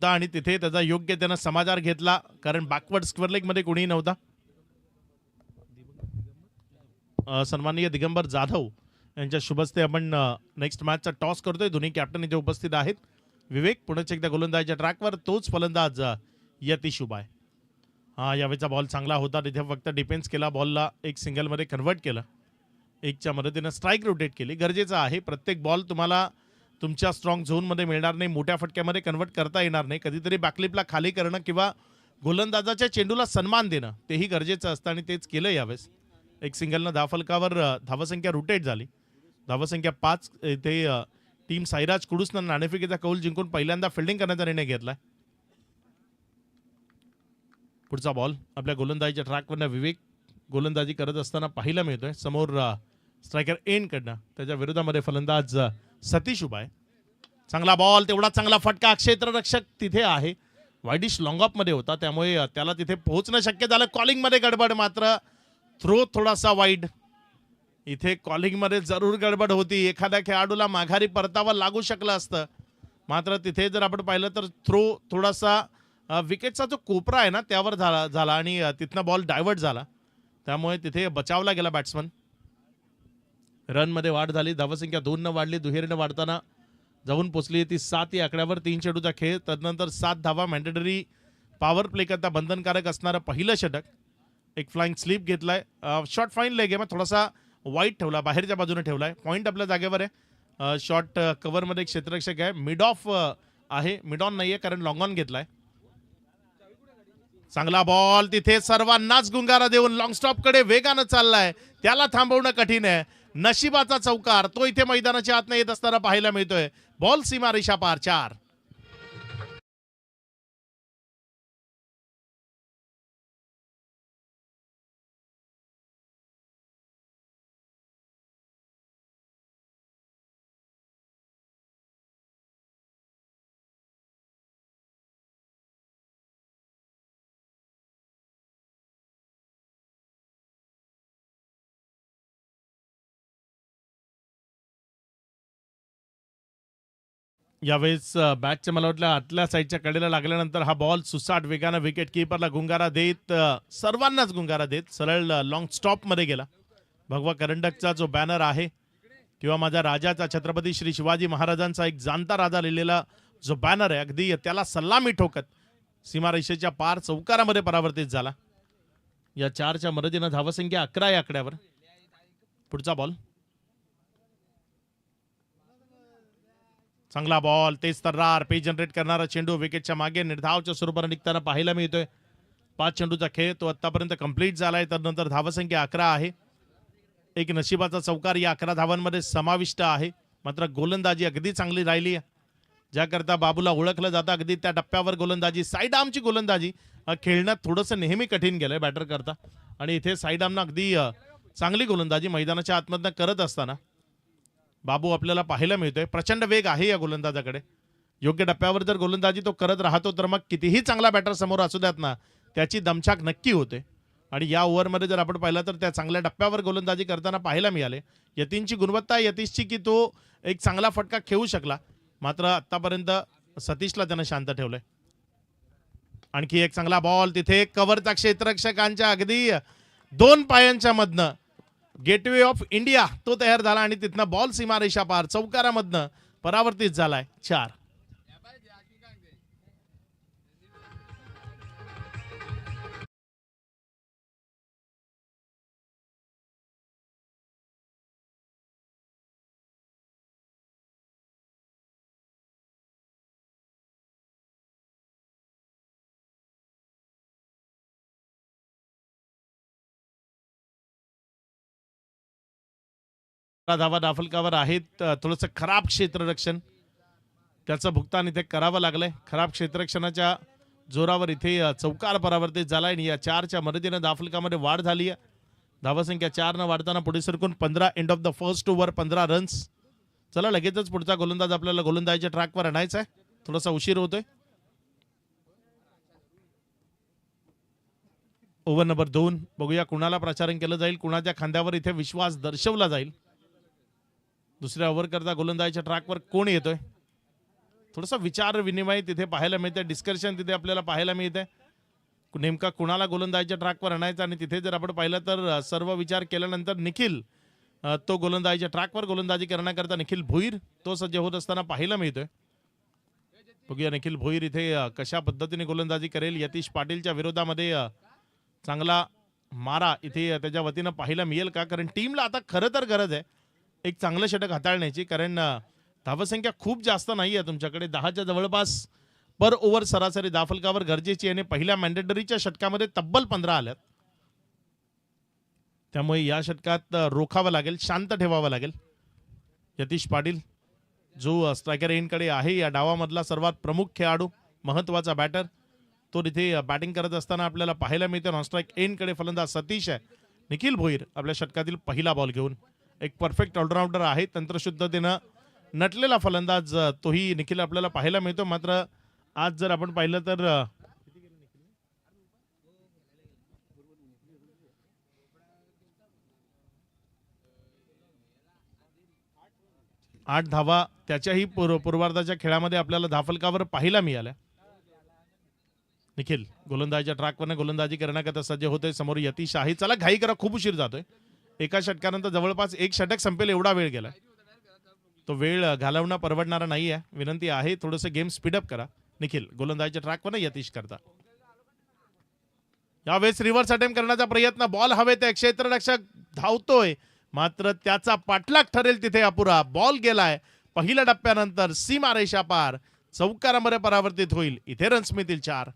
आणि तिथे त्याचा योग्य त्यानं समाचार घेतला, कारण बॅकवर्ड स्क्वेअर लेग मध्ये कोणीही नव्हता. सन्माननीय दिगंबर जाधव यांच्या शुभस्ते आपण नेक्स्ट मॅचचा टॉस करतोय. दोन्ही कॅप्टन इथे उपस्थित आहेत. विवेक पुढे एकदा गोलंदाजीच्या ट्रॅकवर, तोच फलंदाज यतीश उबाय. हा यावेळेचा बॉल चांगला होता, तिथे फक्त डिफेन्स केला, बॉलला एक सिंगलमध्ये कन्वर्ट केलं, एकच्या मदतीनं स्ट्राईक रोटेट केली. गरजेचं आहे, प्रत्येक बॉल तुम्हाला तुमच्या स्ट्रॉंग झोनमध्ये मिळणार नाही, मोठ्या फटक्यामध्ये कन्वर्ट करता येणार नाही. कधीतरी बॅकलिपला खाली करणं किंवा गोलंदाजाच्या चेंडूला सन्मान देणं तेही गरजेचं असतं आणि तेच केलं यावेळेस. एक सिंगलनं धावफलकावर धावसंख्या रोटेट झाली. धावसंख्या 5. इथे टीम साईराज कुडूसनं नाणेफेकीचा कौल जिंकून पहिल्यांदा फिल्डिंग करण्याचा निर्णय घेतलाय. पुढचा बॉल आपल्या गोलंदाजीच्या ट्रॅकवरनं विवेक गोलंदाजी करत असताना पाहायला मिळतोय. समोर स्ट्रायकर एन कडनं त्याच्या विरोधामध्ये फलंदाज सतीश उबाय. चांगला बॉल, तेवढा चांगला फटका. क्षेत्ररक्षक तिथे आहे, वाईडिश लॉंग ऑफ मध्ये होता, त्यामुळे त्याला तिथे पोहोचणं शक्य झालं. कॉलिंग मध्ये गडबड, मात्र थ्रो थोडासा वाईड. इथे कॉलिंग मध्ये जरूर गडबड होती, एखाद्या खेळाडूला माघारी परतावा लागू शकलं असतं, मात्र तिथे जर आपण पाहिलं तर थ्रो थोडासा विकेटचा जो कोपरा आहे ना त्यावर झाला आणि तिथनं बॉल डायव्हर्ट झाला, त्यामुळे तिथे बचावला गेला बॅट्समन. रनमध्ये वाढ झाली, धावसंख्या 2 न वाढली, दुहेरीनं वाढताना जाऊन पोचली ती 7 या आकड्यावर. 3 चेंडूचा खेळ, तदनंतर 7 धावा. मॅन्डेटरी पॉवर प्ले करता बंधनकारक असणारं पहिलं षटक. एक फ्लाइंग स्लीप घेतलाय, शॉर्ट फाईन लेग आहे, मग थोडासा वाईट ठेवला, बाहेरच्या बाजूने ठेवलाय. पॉईंट आपल्या जागेवर आहे. शॉर्ट कव्हरमध्ये एक क्षेत्ररक्षक आहे, मिड ऑफ आहे, मिड ऑन नाहीये कारण लॉंग ऑन घेतलाय. चांगला बॉल, तिथे सर्वांनाच गुंगारा देऊन लॉंग स्टॉप कडे वेगानं चाललाय, त्याला थांबवणं कठीण आहे. नशिबाचा चौकार तो इथे मैदानाच्या आतनं येत असताना पाहायला मिळतोय. बॉल सीमा रेषा पार, 4. यावेळेस बॅटच्या मला वाटलं आतल्या साईडच्या कडेला लागल्यानंतर हा बॉल सुसाट वेगानं विकेट किपरला गुंगारा देत, सर्वांनाच गुंगारा देत सरळ लॉंग स्टॉप मध्ये गेला. भगवा करंडकचा जो बॅनर आहे किंवा माझ्या राजाचा छत्रपती श्री शिवाजी महाराजांचा एक जाणता राजा लिहिलेला जो बॅनर आहे, अगदी त्याला सलामी ठोकत सीमारेषेच्या पार चौकारामध्ये परावर्तित झाला. या 4च्या मदतीनं धावसंख्या 11 या आकड्यावर. पुढचा बॉल, चांगला बॉल, तेज तर्रार, पेज जनरेट करणारा चेंडू विकेटच्या मागे निर्धावच्या स्वरूपाने निघताना पाहायला मिळतोय. 5 चेंडूचा खेळ तो आतापर्यंत कंप्लीट झालाय, त्यानंतर धावसंख्या 11 आहे. एक नशिबाचा चौकार या 11 धावांमध्ये समाविष्ट आहे, मात्र गोलंदाजी अगदी चांगली राहिली आहे. ज्याकरता बाबूला ओळखलं जातं, अगदी त्या टप्प्यावर गोलंदाजी, साईड आर्मची गोलंदाजी खेळण्यात थोडंसं नेहमी कठीण गेलंय बॅटर करता, आणि इथे साईड आर्मनं अगदी चांगली गोलंदाजी मैदानाच्या आतमधनं करत असताना बाबू आपल्याला पाहायला मिळतोय. प्रचंड वेग आहे या गोलंदाजाकडे, योग्य टप्प्यावर जर गोलंदाजी तो करत राहतो तर मग कितीही चांगला बॅटर समोर असू द्यात ना, त्याची दमछाक नक्की होते. आणि या ओव्हरमध्ये जर आपण पाहिलं तर त्या चांगल्या टप्प्यावर गोलंदाजी करताना पाहायला मिळाले. यतीनची गुणवत्ता यतीशची की तो एक चांगला फटका खेळू शकला, मात्र आतापर्यंत सतीशला त्यानं शांत ठेवलंय. आणखी एक चांगला बॉल, तिथे कव्हरचा क्षेत्ररक्षकांच्या अगदी 2 पायांच्या मधनं गेटवे ऑफ इंडिया तो तयार झाला आणि तिथनं बॉल सीमारेषा पार चौकारामधनं परावर्तित झालाय, 4. धावा दाफलकावर आहेत. थोडंसं खराब क्षेत्ररक्षण, त्याचं भुगतान इथे करावं लागलंय. खराब क्षेत्ररक्षणाच्या जोरावर इथे चौकार परावर्तित झालाय आणि या 4च्या मदतीनं दाफलकामध्ये वाढ झाली आहे. धावसंख्या 4 न वाढताना पुढे सरकून 15 end of the first over, 15 runs. चला लगेचच पुढचा गोलंदाज आपल्याला गोलंदाजीच्या ट्रॅकवर आणायचा आहे, थोडासा उशीर होतोय. ओव्हर नंबर 2, बघूया कुणाला प्रचारण केलं जाईल, कुणाच्या खांद्यावर इथे विश्वास दर्शवला जाईल. दुसऱ्या ओव्हर करता गोलंदाजीच्या ट्रॅकवर कोण येतोय, थोडासा विचार विनिमय तिथे पाहायला मिळते, डिस्कशन तिथे आपल्याला पाहायला मिळते. नेमका कुणाला गोलंदाजीच्या ट्रॅकवर आणायचा आणि तिथे जर आपण पाहिलं तर सर्व विचार केल्यानंतर निखिल तो गोलंदाजीच्या ट्रॅकवर गोलंदाजी करण्याकरता निखिल भोईर तो सज्ज होत असताना पाहायला मिळतोय. बघूया निखिल भोईर इथे कशा पद्धतीने गोलंदाजी करेल. यतीश पाटीलच्या विरोधामध्ये चांगला मारा इथे त्याच्या वतीनं पाहायला मिळेल का, कारण टीमला आता खरं तर गरज आहे एक चांगलं षटक हाताळण्याची, कारण धावसंख्या खूप जास्त नाही आहे तुमच्याकडे. 10च्या जवळपास पर ओव्हर सरासरी धावफलकावर गरजेची आणि पहिल्या मॅन्डेटरीच्या षटकामध्ये तब्बल 15 आल्यात. त्यामुळे या षटकात रोखावं लागेल, शांत ठेवावं लागेल. यतीश पाटील जो स्ट्रायकर एंडकडे आहे या डावामधला सर्वात प्रमुख खेळाडू, महत्वाचा बॅटर, तो तिथे बॅटिंग करत असताना आपल्याला पाहायला मिळते. नॉन स्ट्राईक एंडकडे फलंदाज सतीश आहे. निखिल भोईर आपल्या षटकातील पहिला बॉल घेऊन एक परफेक्ट ऑलराऊंडर आहे, तंत्रशुद्धतेनं नटलेला फलंदाज तोही निखिल आपल्याला पाहायला मिळतो. मात्र आज जर आपण पाहिलं तर 8 धावा त्याच्याही पूर्वार्धाच्या खेळामध्ये आपल्याला धावफलकावर पाहायला मिळाल्या. निखिल गोलंदाजीच्या ट्रॅकवरने गोलंदाजी करण्याकरता सज्ज होतोय. समोर यतीश आहे. चला घाई करा, खूप उशीर जातोय. एका षटकानंतर जवळपास एक षटक संपेल एवढा वेळ गेलाय. तो वेळ घालवणं परवडणारा नाही आहे. विनंती आहे थोडंसं गेम स्पीडअप करा. निखिल गोलंदाजीच्या ट्रॅकवरने यतीश करता. यावेळेस रिव्हर्स अटेम्प्ट करण्याचा प्रयत्न, बॉल हवेत आहे, क्षेत्ररक्षक धावतोय मात्र त्याचा पाठलाग ठरेल तिथे अपुरा. बॉल गेलाय पहिल्या टप्प्यानंतर सीमा रेषा पार, चौकारामध्ये परावर्तित होईल. इथे रन्स मिळतील 4.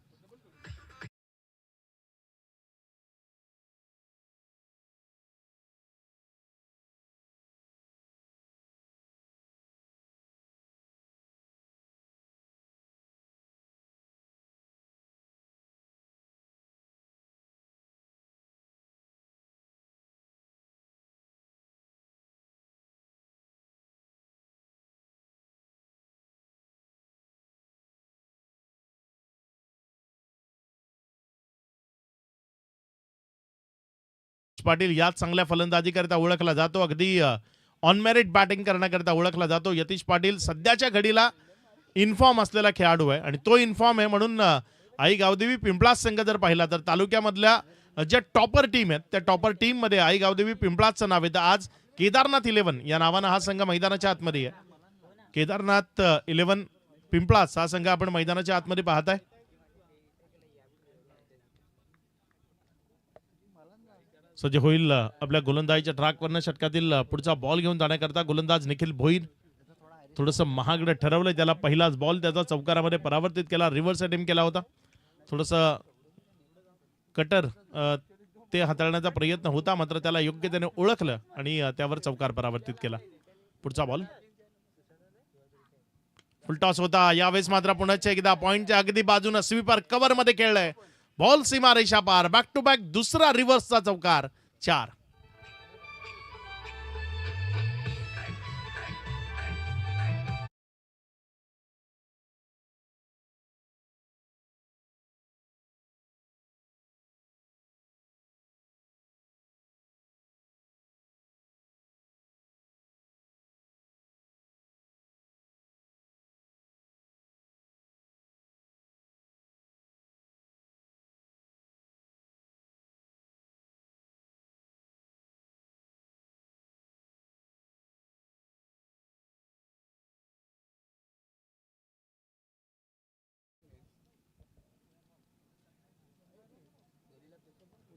पाटील याच चांगल्या फलंदाजी करता ओळखला जातो. अगदी ऑन मेरिट बॅटिंग करण्याकरता ओळखला जातो. यतीश पाटील सध्याच्या घडीला इन्फॉर्म असलेला खेळाडू आहे आणि तो इन्फॉर्म आहे म्हणून आई गावदेवी पिंपळास संघ जर पाहिला तर तालुक्यामधल्या ज्या टॉपर टीम आहेत त्या टॉपर टीम मध्ये आई गावदेवी पिंपळासचं नाव आहे. तर आज केदारनाथ 11 या नावानं हा संघ मैदानाच्या आतमध्ये आहे. केदारनाथ 11 पिंपळास हा संघ आपण मैदानाच्या आतमध्ये पाहताय. सज्ज होईल आपल्या गोलंदाजीच्या ट्रॅकवरनं षटकातील पुढचा बॉल घेऊन जाण्याकरता गोलंदाज निखिल भोईर. थोडंसं महागडं ठरवलंय त्याला. पहिलाच बॉल त्याचा चौकारामध्ये परावर्तित केला, रिव्हर्स अटेम्प्ट केला होता. थोडंसं कटर ते हाताळण्याचा प्रयत्न होता मात्र त्याला योग्य त्याने ओळखलं आणि त्यावर चौकार परावर्तित केला. पुढचा बॉल फुलटॉस होता. यावेळेस मात्र पुन्हा एकदा पॉइंटच्या अगदी बाजूने स्वीपर कव्हर मध्ये खेळलाय. बॉल सीमा रेषा पार, बॅक टू बॅक दुसरा रिव्हर्सचा चौकार. 4.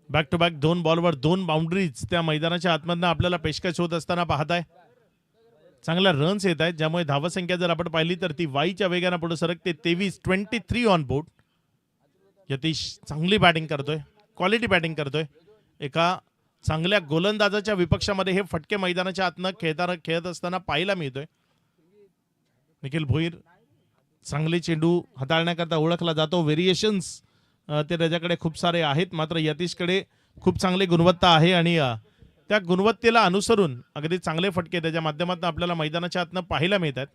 बॅक टू बॅक 2 बॉलवर 2 बाउंड्रीज त्या मैदानाच्या आतमधनं आपल्याला पेशकश होत असताना पाहताय. चांगल्या रन्स येत आहेत ज्यामुळे धावसंख्या जर आपण पाहिली तर ती वाईच्या वेगाने पुढे सरकते. 23 ऑन बोर्ड. यतीश चांगली बॅटिंग करतोय, क्वालिटी बॅटिंग करतोय. एका चांगल्या गोलंदाजाच्या विपक्षामध्ये हे फटके मैदानाच्या आतनं खेळत असताना पाहायला मिळतोय. निखिल भोईर चांगले चेंडू हाताळण्याकरता ओळखला जातो. व्हेरिएशन्स ते त्याच्याकडे खूप सारे आहेत मात्र यतीशकडे खूप चांगली गुणवत्ता आहे आणि त्या गुणवत्तेला अनुसरून अगदी चांगले फटके त्याच्या माध्यमातून आपल्याला मैदानाच्या आतनं पाहायला मिळतात.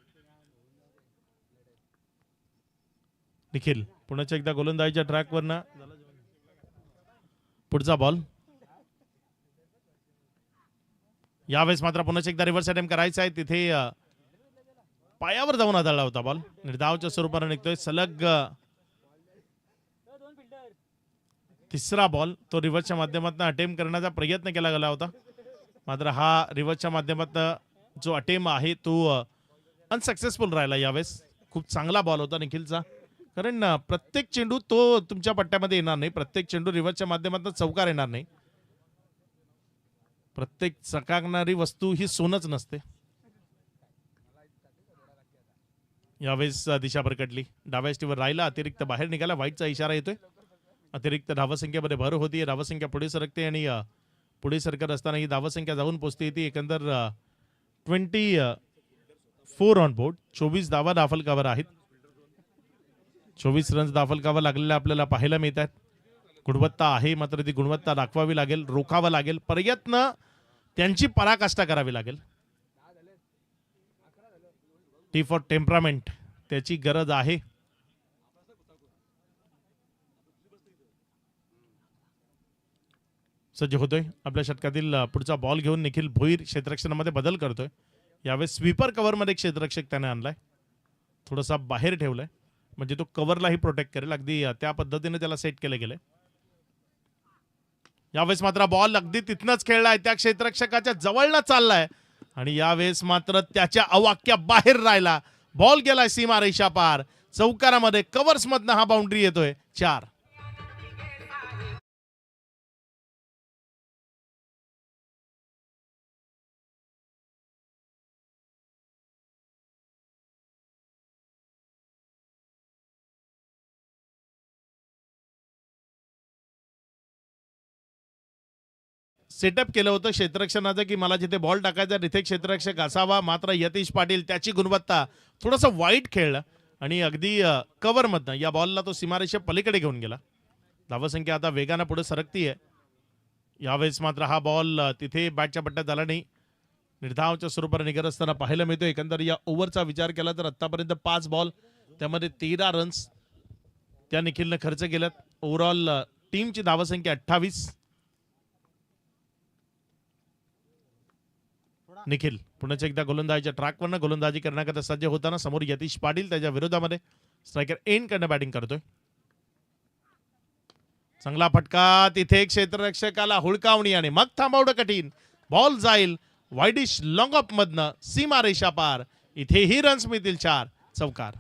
निखिल पुन्हा एकदा गोलंदाजीच्या ट्रॅकवरनं पुढचा बॉल. यावेळेस मात्र पुन्हा एकदा रिव्हर्स अटेम्प्ट करायचा आहे. तिथे पायावर जाऊन आदळला होता बॉल. निर्धावच्या स्वरूपाने निघतोय. सलग तिसरा बॉल तो रिव्हर्सच्या माध्यमातून अटेम्प्ट करण्याचा प्रयत्न केला गेला होता, मात्र हा रिव्हर्सच्या माध्यमातून जो अटेम्प्ट आहे तो अनसक्सेसफुल राहिला यावेळेस. खूप चांगला बॉल होता निखिलचा, कारण प्रत्येक चेंडू तो तुमच्या पट्ट्यामध्ये येणार नाही, प्रत्येक चेंडू रिव्हर्सच्या माध्यमातून चौकार येणार नाही, प्रत्येक चकाकणारी वस्तू ही सोनच नसते. यावेळेस दिशा भरकटली, डाव्या स्टीवर राहिला, अतिरिक्त बाहेर निघाला, व्हाईटचा इशारा येतोय. अतिरिक्त धावसंख्येमध्ये भर होती, धावसंख्या पुढे सरकते आणि पुढे सरकत असताना ही धावसंख्या जाऊन पोहोचते. ती एकंदर 24 ऑन बोर्ड. 24 धावा दाफलकावर आहेत. 24 रन्स दाफलकावर लागलेल्या आपल्याला पाहायला मिळत आहेत. गुणवत्ता आहे, मात्र ती गुणवत्ता दाखवावी लागेल, रोखावं लागेल, प्रयत्न त्यांची पराकाष्ठा करावी लागेल. टी फॉर टेम्परामेंट त्याची गरज आहे. सज्ज होतोय आपल्या षटकातील पुढचा बॉल घेऊन निखिल भोईर क्षेत्ररक्षणामध्ये बदल करतोय. यावेळेस स्वीपर कव्हरमध्ये क्षेत्ररक्षक त्याने आणलाय, थोडासा बाहेर ठेवलाय म्हणजे तो कव्हरलाही प्रोटेक्ट करेल. अगदी त्या पद्धतीने त्याला सेट केलं गेलंय. यावेळेस मात्र बॉल अगदी तिथनच खेळलाय, त्या क्षेत्ररक्षकाच्या जवळनं चाललाय आणि यावेळेस मात्र त्याच्या अवाक्या बाहेर राहिला. बॉल गेलाय सीमा रेषा पार. चौकारामध्ये कव्हर्स मधनं हा बाउंड्री येतोय. 4. सेटअप केलं होतं क्षेत्ररक्षणाचं की मला जिथे बॉल टाकायचा तिथे क्षेत्ररक्षक असावा, मात्र यतीश पाटील त्याची गुणवत्ता थोडंसं वाईट खेळलं आणि अगदी कव्हरमधनं या बॉलला तो सीमारेषे पलीकडे घेऊन गेला. धावसंख्या आता वेगानं पुढे सरकतीये. यावेळेस मात्र हा बॉल तिथे बॅटच्या पट्ट्यात आला नाही, निर्धावाच्या स्वरूपाने निघत असताना पाहायला मिळतो. एकंदर या ओव्हरचा विचार केला तर आतापर्यंत 5 बॉल त्यामध्ये 13 रन्स त्या निखिलनं खर्च केल्यात. ओव्हरऑल टीमची धावसंख्या 28. निखिल पुन्हा एकदा गोलंदाजीच्या ट्रॅकवरनं गोलंदाजी करण्याकरता सज्ज होताना समोर यतीश पाटील त्याच्या विरोधामध्ये स्ट्रायकर एंड करणं बॅटिंग करतोय. चांगला फटका तिथे क्षेत्ररक्षकाला हुडकावणी आणि मग थांबवणं कठीण. बॉल जाईल वाईडिश लॉंग ऑफ मधनं सीमा रेषा पार. इथेही रन्स मिळतील 4. चौकार.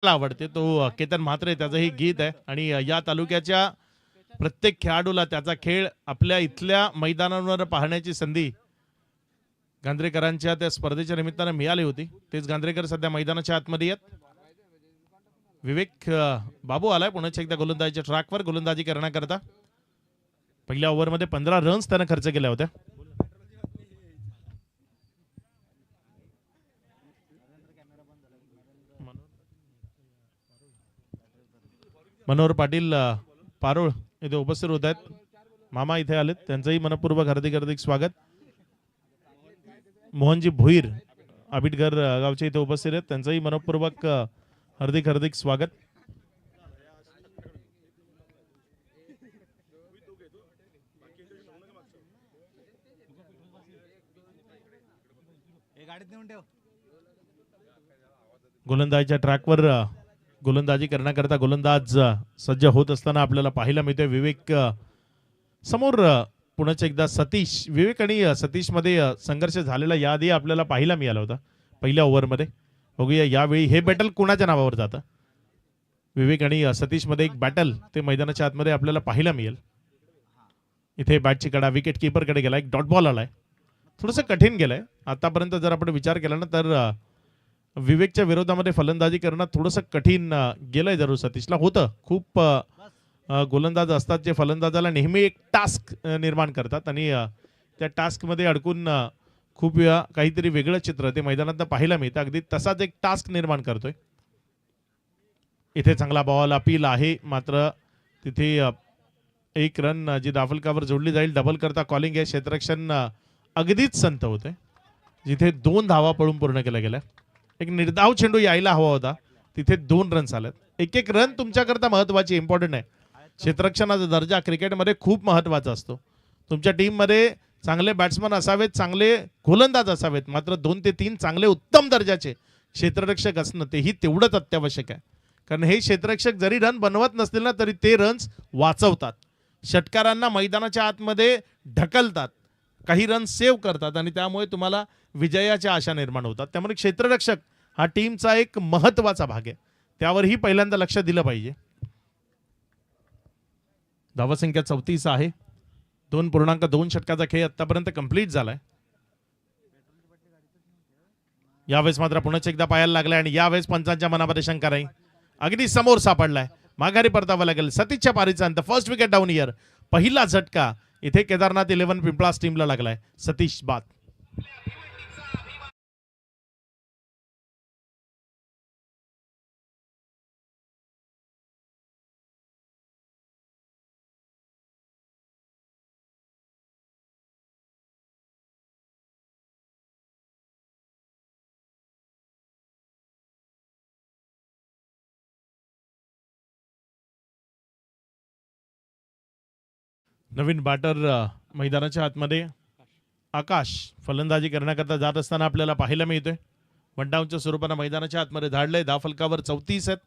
आवडते तो केतन म्हात्रे, त्याचं हे गीत आहे आणि या तालुक्याच्या प्रत्येक खेळाडूला त्याचा खेळ आपल्या इथल्या मैदानावर पाहण्याची संधी गांद्रेकरांच्या त्या स्पर्धेच्या निमित्तानं मिळाली होती. तेच गांद्रेकर सध्या मैदानाच्या आतमध्ये आहेत. विवेक बाबू आलाय पुन्हा एकदा गोलंदाजीच्या ट्रॅकवर गोलंदाजी करण्याकरता. पहिल्या ओव्हरमध्ये 15 रन्स त्यानं खर्च केल्या होत्या. मनोहर पाटील पारोळ इथे उपस्थित होत आहेत. मामा इथे आलेत, त्यांचंही मनपूर्वक हार्दिक हार्दिक स्वागत. मोहनजी भोईर आबिटघर गावचे इथे उपस्थित आहेत, त्यांचंही मनपूर्वक हार्दिक हार्दिक स्वागत. गोलंदाजीच्या ट्रॅकवर गोलंदाजी करण्याकरता गोलंदाज सज्ज होत असताना आपल्याला पाहायला मिळतोय विवेक समोर. पुन्हा एकदा सतीश, विवेक आणि सतीश मध्ये संघर्ष झालेला याआधी आपल्याला पाहायला मिळाला होता पहिल्या ओव्हरमध्ये. बघूया यावेळी हे बॅटल कोणाच्या नावावर जातं. विवेक आणि सतीश मध्ये एक बॅटल ते मैदानाच्या आतमध्ये आपल्याला पाहायला मिळेल. इथे बॅटची कडा विकेट कीपरकडे गेला, एक डॉट बॉल आलाय, थोडंसं कठीण गेलंय. आतापर्यंत जर आपण विचार केला ना तर विवेकच्या विरोधामध्ये फलंदाजी करणं थोडंसं कठीण गेलंय जरूर सतीशला. होतं खूप गोलंदाज असतात जे फलंदाजाला नेहमी एक टास्क निर्माण करतात आणि त्या टास्कमध्ये अडकून खूप वेळा काहीतरी वेगळं चित्र ते मैदानात पाहायला मिळतं. अगदी तसाच एक टास्क निर्माण करतोय. इथे चांगला बॉल अपील आहे, मात्र तिथे एक रन जी दाफलकावर जोडली जाईल. डबल करता कॉलिंग आहे. क्षेत्ररक्षण अगदीच संत होते, जिथे 2 धावा पळून पूर्ण केल्या गेल्या. एक निर्धाव चेंडू यायला हवा होता, तिथे 2 रन्स आलेत. एक एक रन तुमच्याकरता महत्वाची, इम्पॉर्टंट आहे. क्षेत्ररक्षणाचा दर्जा क्रिकेटमध्ये खूप महत्वाचा असतो. तुमच्या टीममध्ये चांगले बॅट्समन असावेत, चांगले गोलंदाज असावेत, मात्र 2 ते 3 चांगले उत्तम दर्जाचे क्षेत्ररक्षक असणं तेही तेवढंच अत्यावश्यक आहे. कारण हे क्षेत्ररक्षक जरी रन बनवत नसतील ना, तरी ते रन्स वाचवतात, षटकारांना मैदानाच्या आतमध्ये ढकलतात, काही रन सेव्ह करतात आणि त्यामुळे तुम्हाला विजयाच्या आशा निर्माण होतात. त्यामुळे क्षेत्ररक्षक हा टीमचा एक महत्वाचा भाग आहे, त्यावरही पहिल्यांदा लक्ष दिलं पाहिजे. धावसंख्या 34 आहे. 2.2 षटकाचा खेळ आतापर्यंत कंप्लीट झालाय. यावेळेस मात्र पुन्हा एकदा पायाला लागलाय आणि यावेळेस पंचांच्या मनामध्ये शंका नाही, अगदी समोर सापडलाय. माघारी परतावा लागेल. सतीशच्या पारीचा अंत. First wicket down year. पहिला झटका इथे केदारनाथ 11 पिंपळास टीमला लागलाय. सतीश बाद. नवीन बॅटर मैदानाच्या आतमध्ये आकाश फलंदाजी करण्याकरता जात असताना आपल्याला पाहायला मिळतोय. वन डाऊनच्या स्वरूपानं मैदानाच्या आतमध्ये धाडलंय. धावफलकावर 34 आहेत.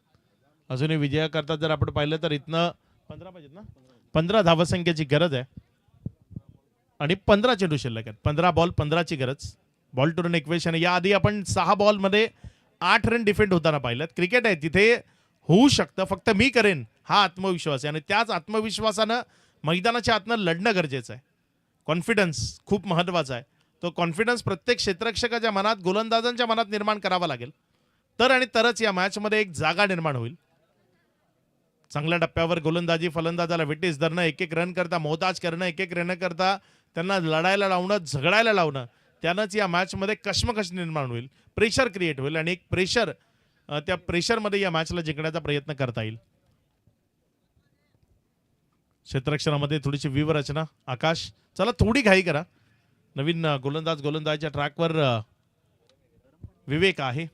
अजूनही विजयाकरता जर आपण पाहिलं तर इथनं 15 पाहिजेत ना, 15 धावसंख्येची गरज आहे आणि 15 चेंडू शिल्लक आहेत. 15 बॉल 15ची गरज. Ball to run equation. याआधी आपण 6 बॉलमध्ये 8 रन डिफेंड होताना पाहिलं. क्रिकेट आहे, तिथे होऊ शकतं, फक्त मी करेन हा आत्मविश्वास आहे आणि त्याच आत्मविश्वासानं मैदानाच्या आतनं लढणं गरजेचं आहे. कॉन्फिडन्स खूप महत्वाचा आहे. तो कॉन्फिडन्स प्रत्येक क्षेत्ररक्षकाच्या मनात, गोलंदाजांच्या मनात निर्माण करावा लागेल, तर आणि तरच या मॅचमध्ये एक जागा निर्माण होईल. चांगल्या टप्प्यावर गोलंदाजी फलंदाजाला विटेस धरणं, एक एक रन करता मोहताज करणं, एक एक रन करता त्यांना लढायला लावणं, झगडायला लावणं, त्यानंच या मॅचमध्ये कश्मकश निर्माण होईल, प्रेशर क्रिएट होईल आणि एक प्रेशर, त्या प्रेशरमध्ये या मॅचला जिंकण्याचा प्रयत्न करता येईल. क्षेत्ररक्षणामध्ये थोडीशी व्यूहरचना. आकाश चला थोडी घाई करा. नवीन गोलंदाजच्या ट्रॅकवर विवेक आहे.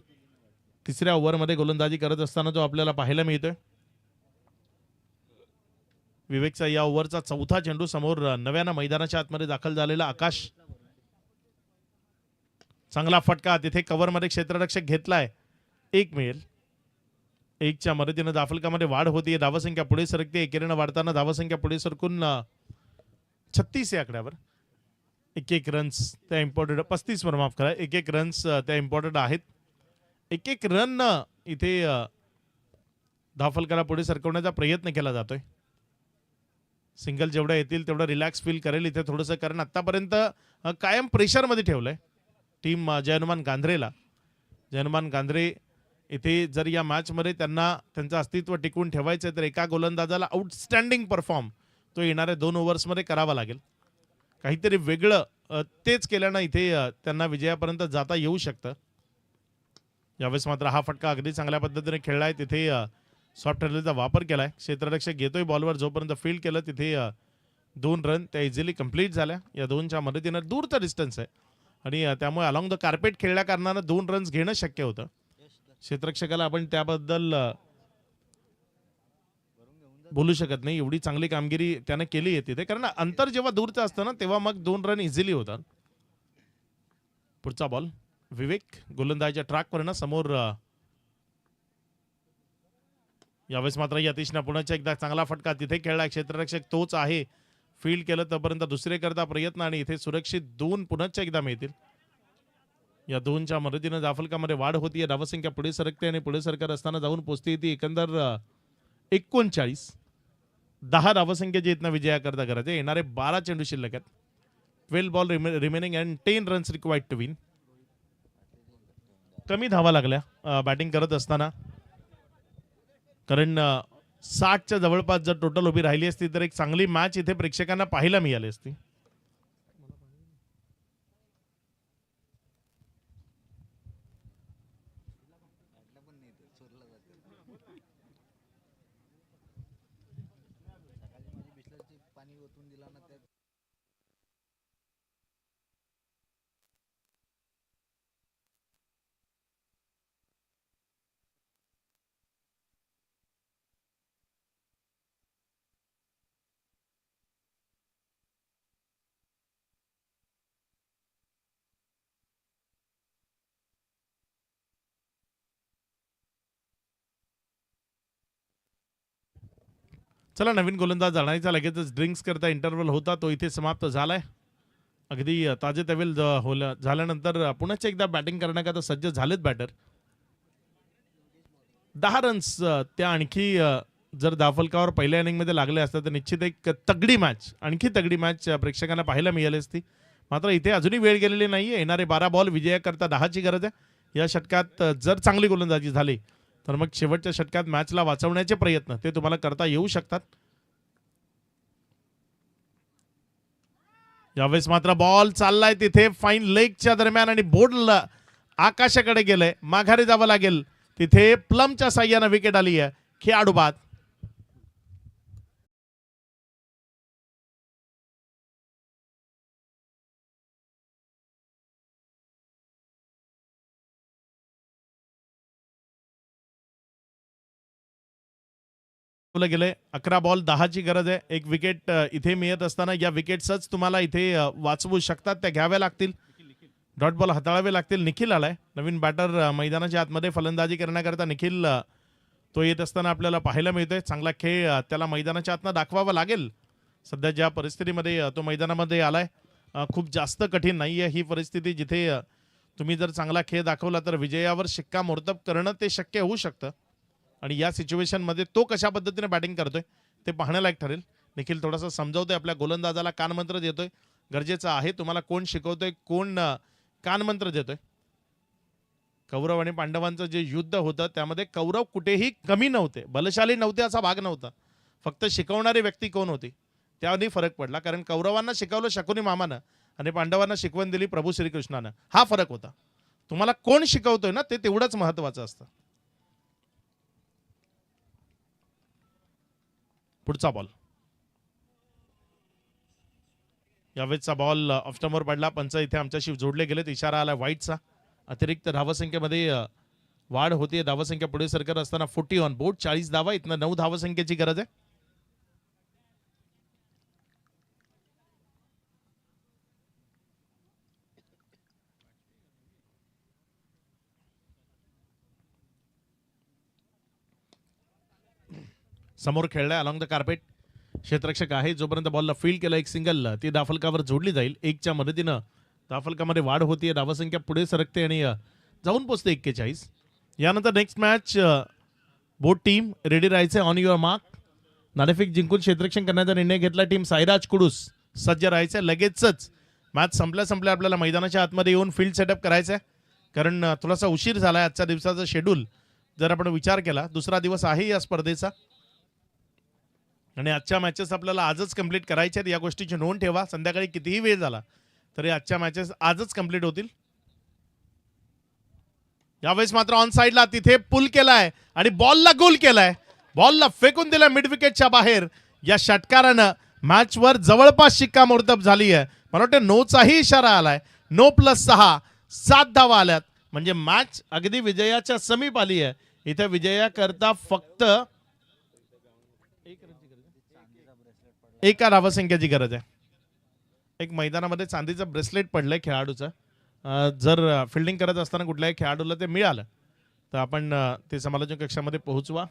तिसऱ्या ओव्हरमध्ये गोलंदाजी करत असताना जो आपल्याला पाहायला मिळतोय. विवेकचा या ओव्हरचा चौथा चेंडू. समोर नव्यानं मैदानाच्या आतमध्ये दाखल झालेला आकाश. चांगला फटका. तिथे कव्हरमध्ये क्षेत्ररक्षक घेतलाय. एक मिळेल. 1च्या मदतीनं दाफलकामध्ये वाढ होतीये. धावसंख्या पुढे सरकते. एकेरीनं वाढताना धावसंख्या पुढे सरकून 36 या आकड्यावर. एक एक रन्स त्या इम्पॉर्टंट, 35 वर माफ करा, एक एक रन्स त्या इम्पॉर्टंट आहेत. एक एक रन इथे धावफलकाला पुढे सरकवण्याचा प्रयत्न केला जातोय. सिंगल जेवढा येतील तेवढं रिलॅक्स फील करेल इथे थोडंसं, कारण आतापर्यंत कायम प्रेशरमध्ये ठेवलंय टीम जयनुमान गांधरेला. जयनुमान गांधरे इथे जर या मॅचमध्ये त्यांना त्यांचं अस्तित्व टिकवून ठेवायचं तर एका गोलंदाजाला आउटस्टँडिंग परफॉर्म तो येणाऱ्या 2 ओव्हर्समध्ये करावा लागेल. काहीतरी वेगळं तेच केल्यानं इथे त्यांना विजयापर्यंत जाता येऊ शकतं. यावेळेस मात्र हा फटका अगदी चांगल्या पद्धतीने खेळलाय. तिथे सॉफ्ट रनचा वापर केलाय. क्षेत्ररक्षक घेतोय बॉलवर, जोपर्यंत फील्ड केलं तिथे 2 रन त्या इझिली कंप्लीट झाल्या. या 2च्या मदतीनं दूरचा डिस्टन्स आहे आणि त्यामुळे अलॉंग द कार्पेट खेळल्या कारणानं 2 रन्स घेणं शक्य होतं. क्षेत्ररक्षकाला आपण त्याबद्दल बोलू शकत नाही, एवढी चांगली कामगिरी त्याने केली आहे तिथे, कारण अंतर जेव्हा दूरचं असतं ना तेव्हा मग 2 रन इझिली होतात. पुढचा बॉल. विवेक गोलंदाजीच्या ट्रॅकवर ना समोर. यावेळेस मात्र यतीशनं पुन्हा एकदा चांगला फटका तिथे खेळला. क्षेत्ररक्षक तोच आहे. फील्ड केलं तोपर्यंत दुसरे करता प्रयत्न आणि इथे सुरक्षित 2 पुन्हा एकदा मिळतील. या 2च्या मदतीनं दाफलकामध्ये वाढ होतीये. धावसंख्या पुढे सरकते आणि पुढे सरकत असताना जाऊन पोहोचते ती एकंदर 39. 10 धावसंख्येची इथनं विजयाकरता करायचे. येणारे 12 चेंडू शिल्लक आहेत. 12 ball remaining and 10 runs required to win. कमी धावा लागल्या बॅटिंग करत असताना, कारण 60च्या जवळपास जर टोटल उभी राहिली असती तर एक चांगली मॅच इथे प्रेक्षकांना पाहायला मिळाली असती. चला, नवीन गोलंदाज आणायचा, लगेचच ड्रिंक्स करता इंटरव्हल होता तो इथे समाप्त झालाय. अगदी ताजेतवेल झाल्यानंतर पुन्हा एकदा बॅटिंग करण्याकरता सज्ज झालेत बॅटर. 10 रन्स त्या आणखी जर धावफलकावर पहिल्या इनिंगमध्ये लागले असतात तर निश्चित एक तगडी मॅच, आणखी तगडी मॅच प्रेक्षकांना पाहायला मिळाली असती. मात्र इथे अजूनही वेळ गेलेली नाहीये. येणारे 12 बॉल विजयाकरता 10ची गरज आहे. या षटकात जर चांगली गोलंदाजी झाली तर मग शेवटच्या षटकात मॅचला वाचवण्याचे प्रयत्न ते तुम्हाला करता येऊ शकतात. यावेळेस मात्र बॉल चाललाय तिथे फाईन लेगच्या दरम्यान आणि बोर्ड आकाशाकडे गेलंय. माघारी जावं लागेल. तिथे प्लमच्या साह्यानं विकेट आली आहे. खेळाडू बाद. गेले 11 बॉल 10ची गरज आहे. एक विकेट इथे मिळत असताना या विकेट्सच तुम्हाला इथे वाचवू शकतात, त्या घ्याव्या लागतील. डॉट बॉल हाताळावे लागतील. निखिल आलाय नवीन बॅटर मैदानाच्या आतमध्ये फलंदाजी करण्याकरता. निखिल तो येत असताना आपल्याला पाहायला मिळतोय. चांगला खेळ त्याला मैदानाच्या आतनं दाखवावा लागेल. सध्या ज्या परिस्थितीमध्ये तो मैदानामध्ये आलाय खूप जास्त कठीण नाहीये ही परिस्थिती, जिथे तुम्ही जर चांगला खेळ दाखवला तर विजयावर शिक्कामोर्तब करणं ते शक्य होऊ शकतं. आणि या सिच्युएशनमध्ये तो कशा पद्धतीने बॅटिंग करतोय ते पाहण्यालायक ठरेल. निखिल थोडासा समजावतोय आपल्या गोलंदाजाला, कानमंत्र देतोय. गरजेचं आहे तुम्हाला कोण शिकवतोय, कोण कानमंत्र देतोय. कौरव आणि पांडवांचं जे युद्ध होतं त्यामध्ये कौरव कुठेही कमी नव्हते, बलशाली नव्हते असा भाग नव्हता. फक्त शिकवणारी व्यक्ती कोण होती त्याने फरक पडला. कारण कौरवांना शिकवलं शकुनी मामानं आणि पांडवांना शिकवण दिली प्रभू श्रीकृष्णानं. हा फरक होता. तुम्हाला कोण शिकवतोय ना ते तेवढंच महत्वाचं असतं. पुढचा बॉल, यावेळेसचा बॉल ऑफ स्टंपवर पडला. पंच इथे आमच्याशी जोडले गेलेत. इशारा आला व्हाईटचा. अतिरिक्त धावसंख्येमध्ये वाढ होती. धावसंख्या पुढे सरकत असताना 40 ऑन बोर्ड, 40 धावा. इथनं 9 धावसंख्येची गरज आहे. समोर खेळलाय अलॉंग द कार्पेट. क्षेत्ररक्षक आहे. जोपर्यंत बॉलला फील्ड केलं एक सिंगल ती धावफलकावर जोडली जाईल. 1च्या मदतीनं धावफलकामध्ये वाढ होतीये. धावसंख्या पुढे सरकते आणि जाऊन पोचते 41. यानंतर नेक्स्ट मॅच बोट टीम रेडी राहायचे. On your mark. नाणेफेक जिंकून क्षेत्ररक्षण करण्याचा निर्णय घेतला टीम साईराज कुडूस. सज्ज राहायचं. लगेचच मॅच संपल्या आपल्याला मैदानाच्या आतमध्ये येऊन फील्ड सेटअप करायचं आहे. कारण थोडासा उशीर झालाय. आजच्या दिवसाचा शेड्यूल जर आपण विचार केला, दुसरा दिवस आहे या स्पर्धेचा आणि आजच्या मॅचेस आपल्याला आजच कंप्लीट करायच्या आहेत. या गोष्टीची नोंद ठेवा. संध्याकाळी कितीही वेळ झाला तरी आजच्या मॅचेस आजच कंप्लीट होतील. यावेळेस मात्र ऑन साइडला तिथे पुल केलाय आणि बॉलला गोल केलाय. बॉलला फेकून दिला मिड विकेटच्या बाहेर. या षटकारानं मॅचवर जवळपास शिक्कामोर्तब झाली आहे. मला वाटतं नोचाही इशारा आलाय. 9+6 7 धावा आल्यात. म्हणजे मॅच अगदी विजयाच्या समीप आली आहे. इथे विजयाकरता फक्त एका धावसंख्येची गरज आहे. एक मैदानामध्ये चांदीचं ब्रेसलेट पडलंय खेळाडूचं. जर फिल्डिंग करत असताना कुठल्याही खेळाडूला ते मिळालं तर आपण ते समालोचन कक्षामध्ये पोहोचवा.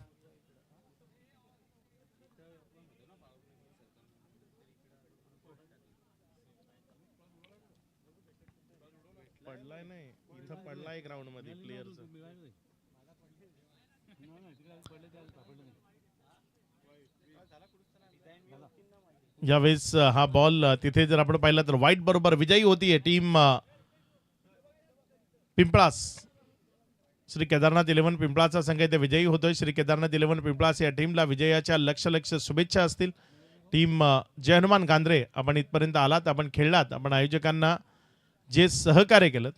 पडलाय नाही, इथं पडलाय ग्राउंड मध्ये प्लेयरचं. यावेळेस हा बॉल तिथे जर आपण पाहिला तर व्हाईट बरोबर विजयी होतीये टीम पिंपळास. श्री केदारनाथ 11 पिंपळाचा संघ इथे विजयी होतोय. श्री केदारनाथ 11 पिंपळास या टीमला विजयाच्या लक्ष शुभेच्छा असतील. टीम जय हनुमान गांद्रे, आपण इथपर्यंत आलात, आपण खेळलात, आपण आयोजकांना जे सहकार्य केलं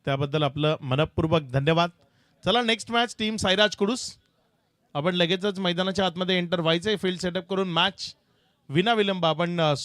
त्याबद्दल आपलं मनपूर्वक धन्यवाद. चला next match team Sairaj Kudus. आपण लगेचच मैदानाच्या आतमध्ये एंटर व्हायचंय. फील्ड सेटअप करून मॅच विनाविलंब आपण सुरू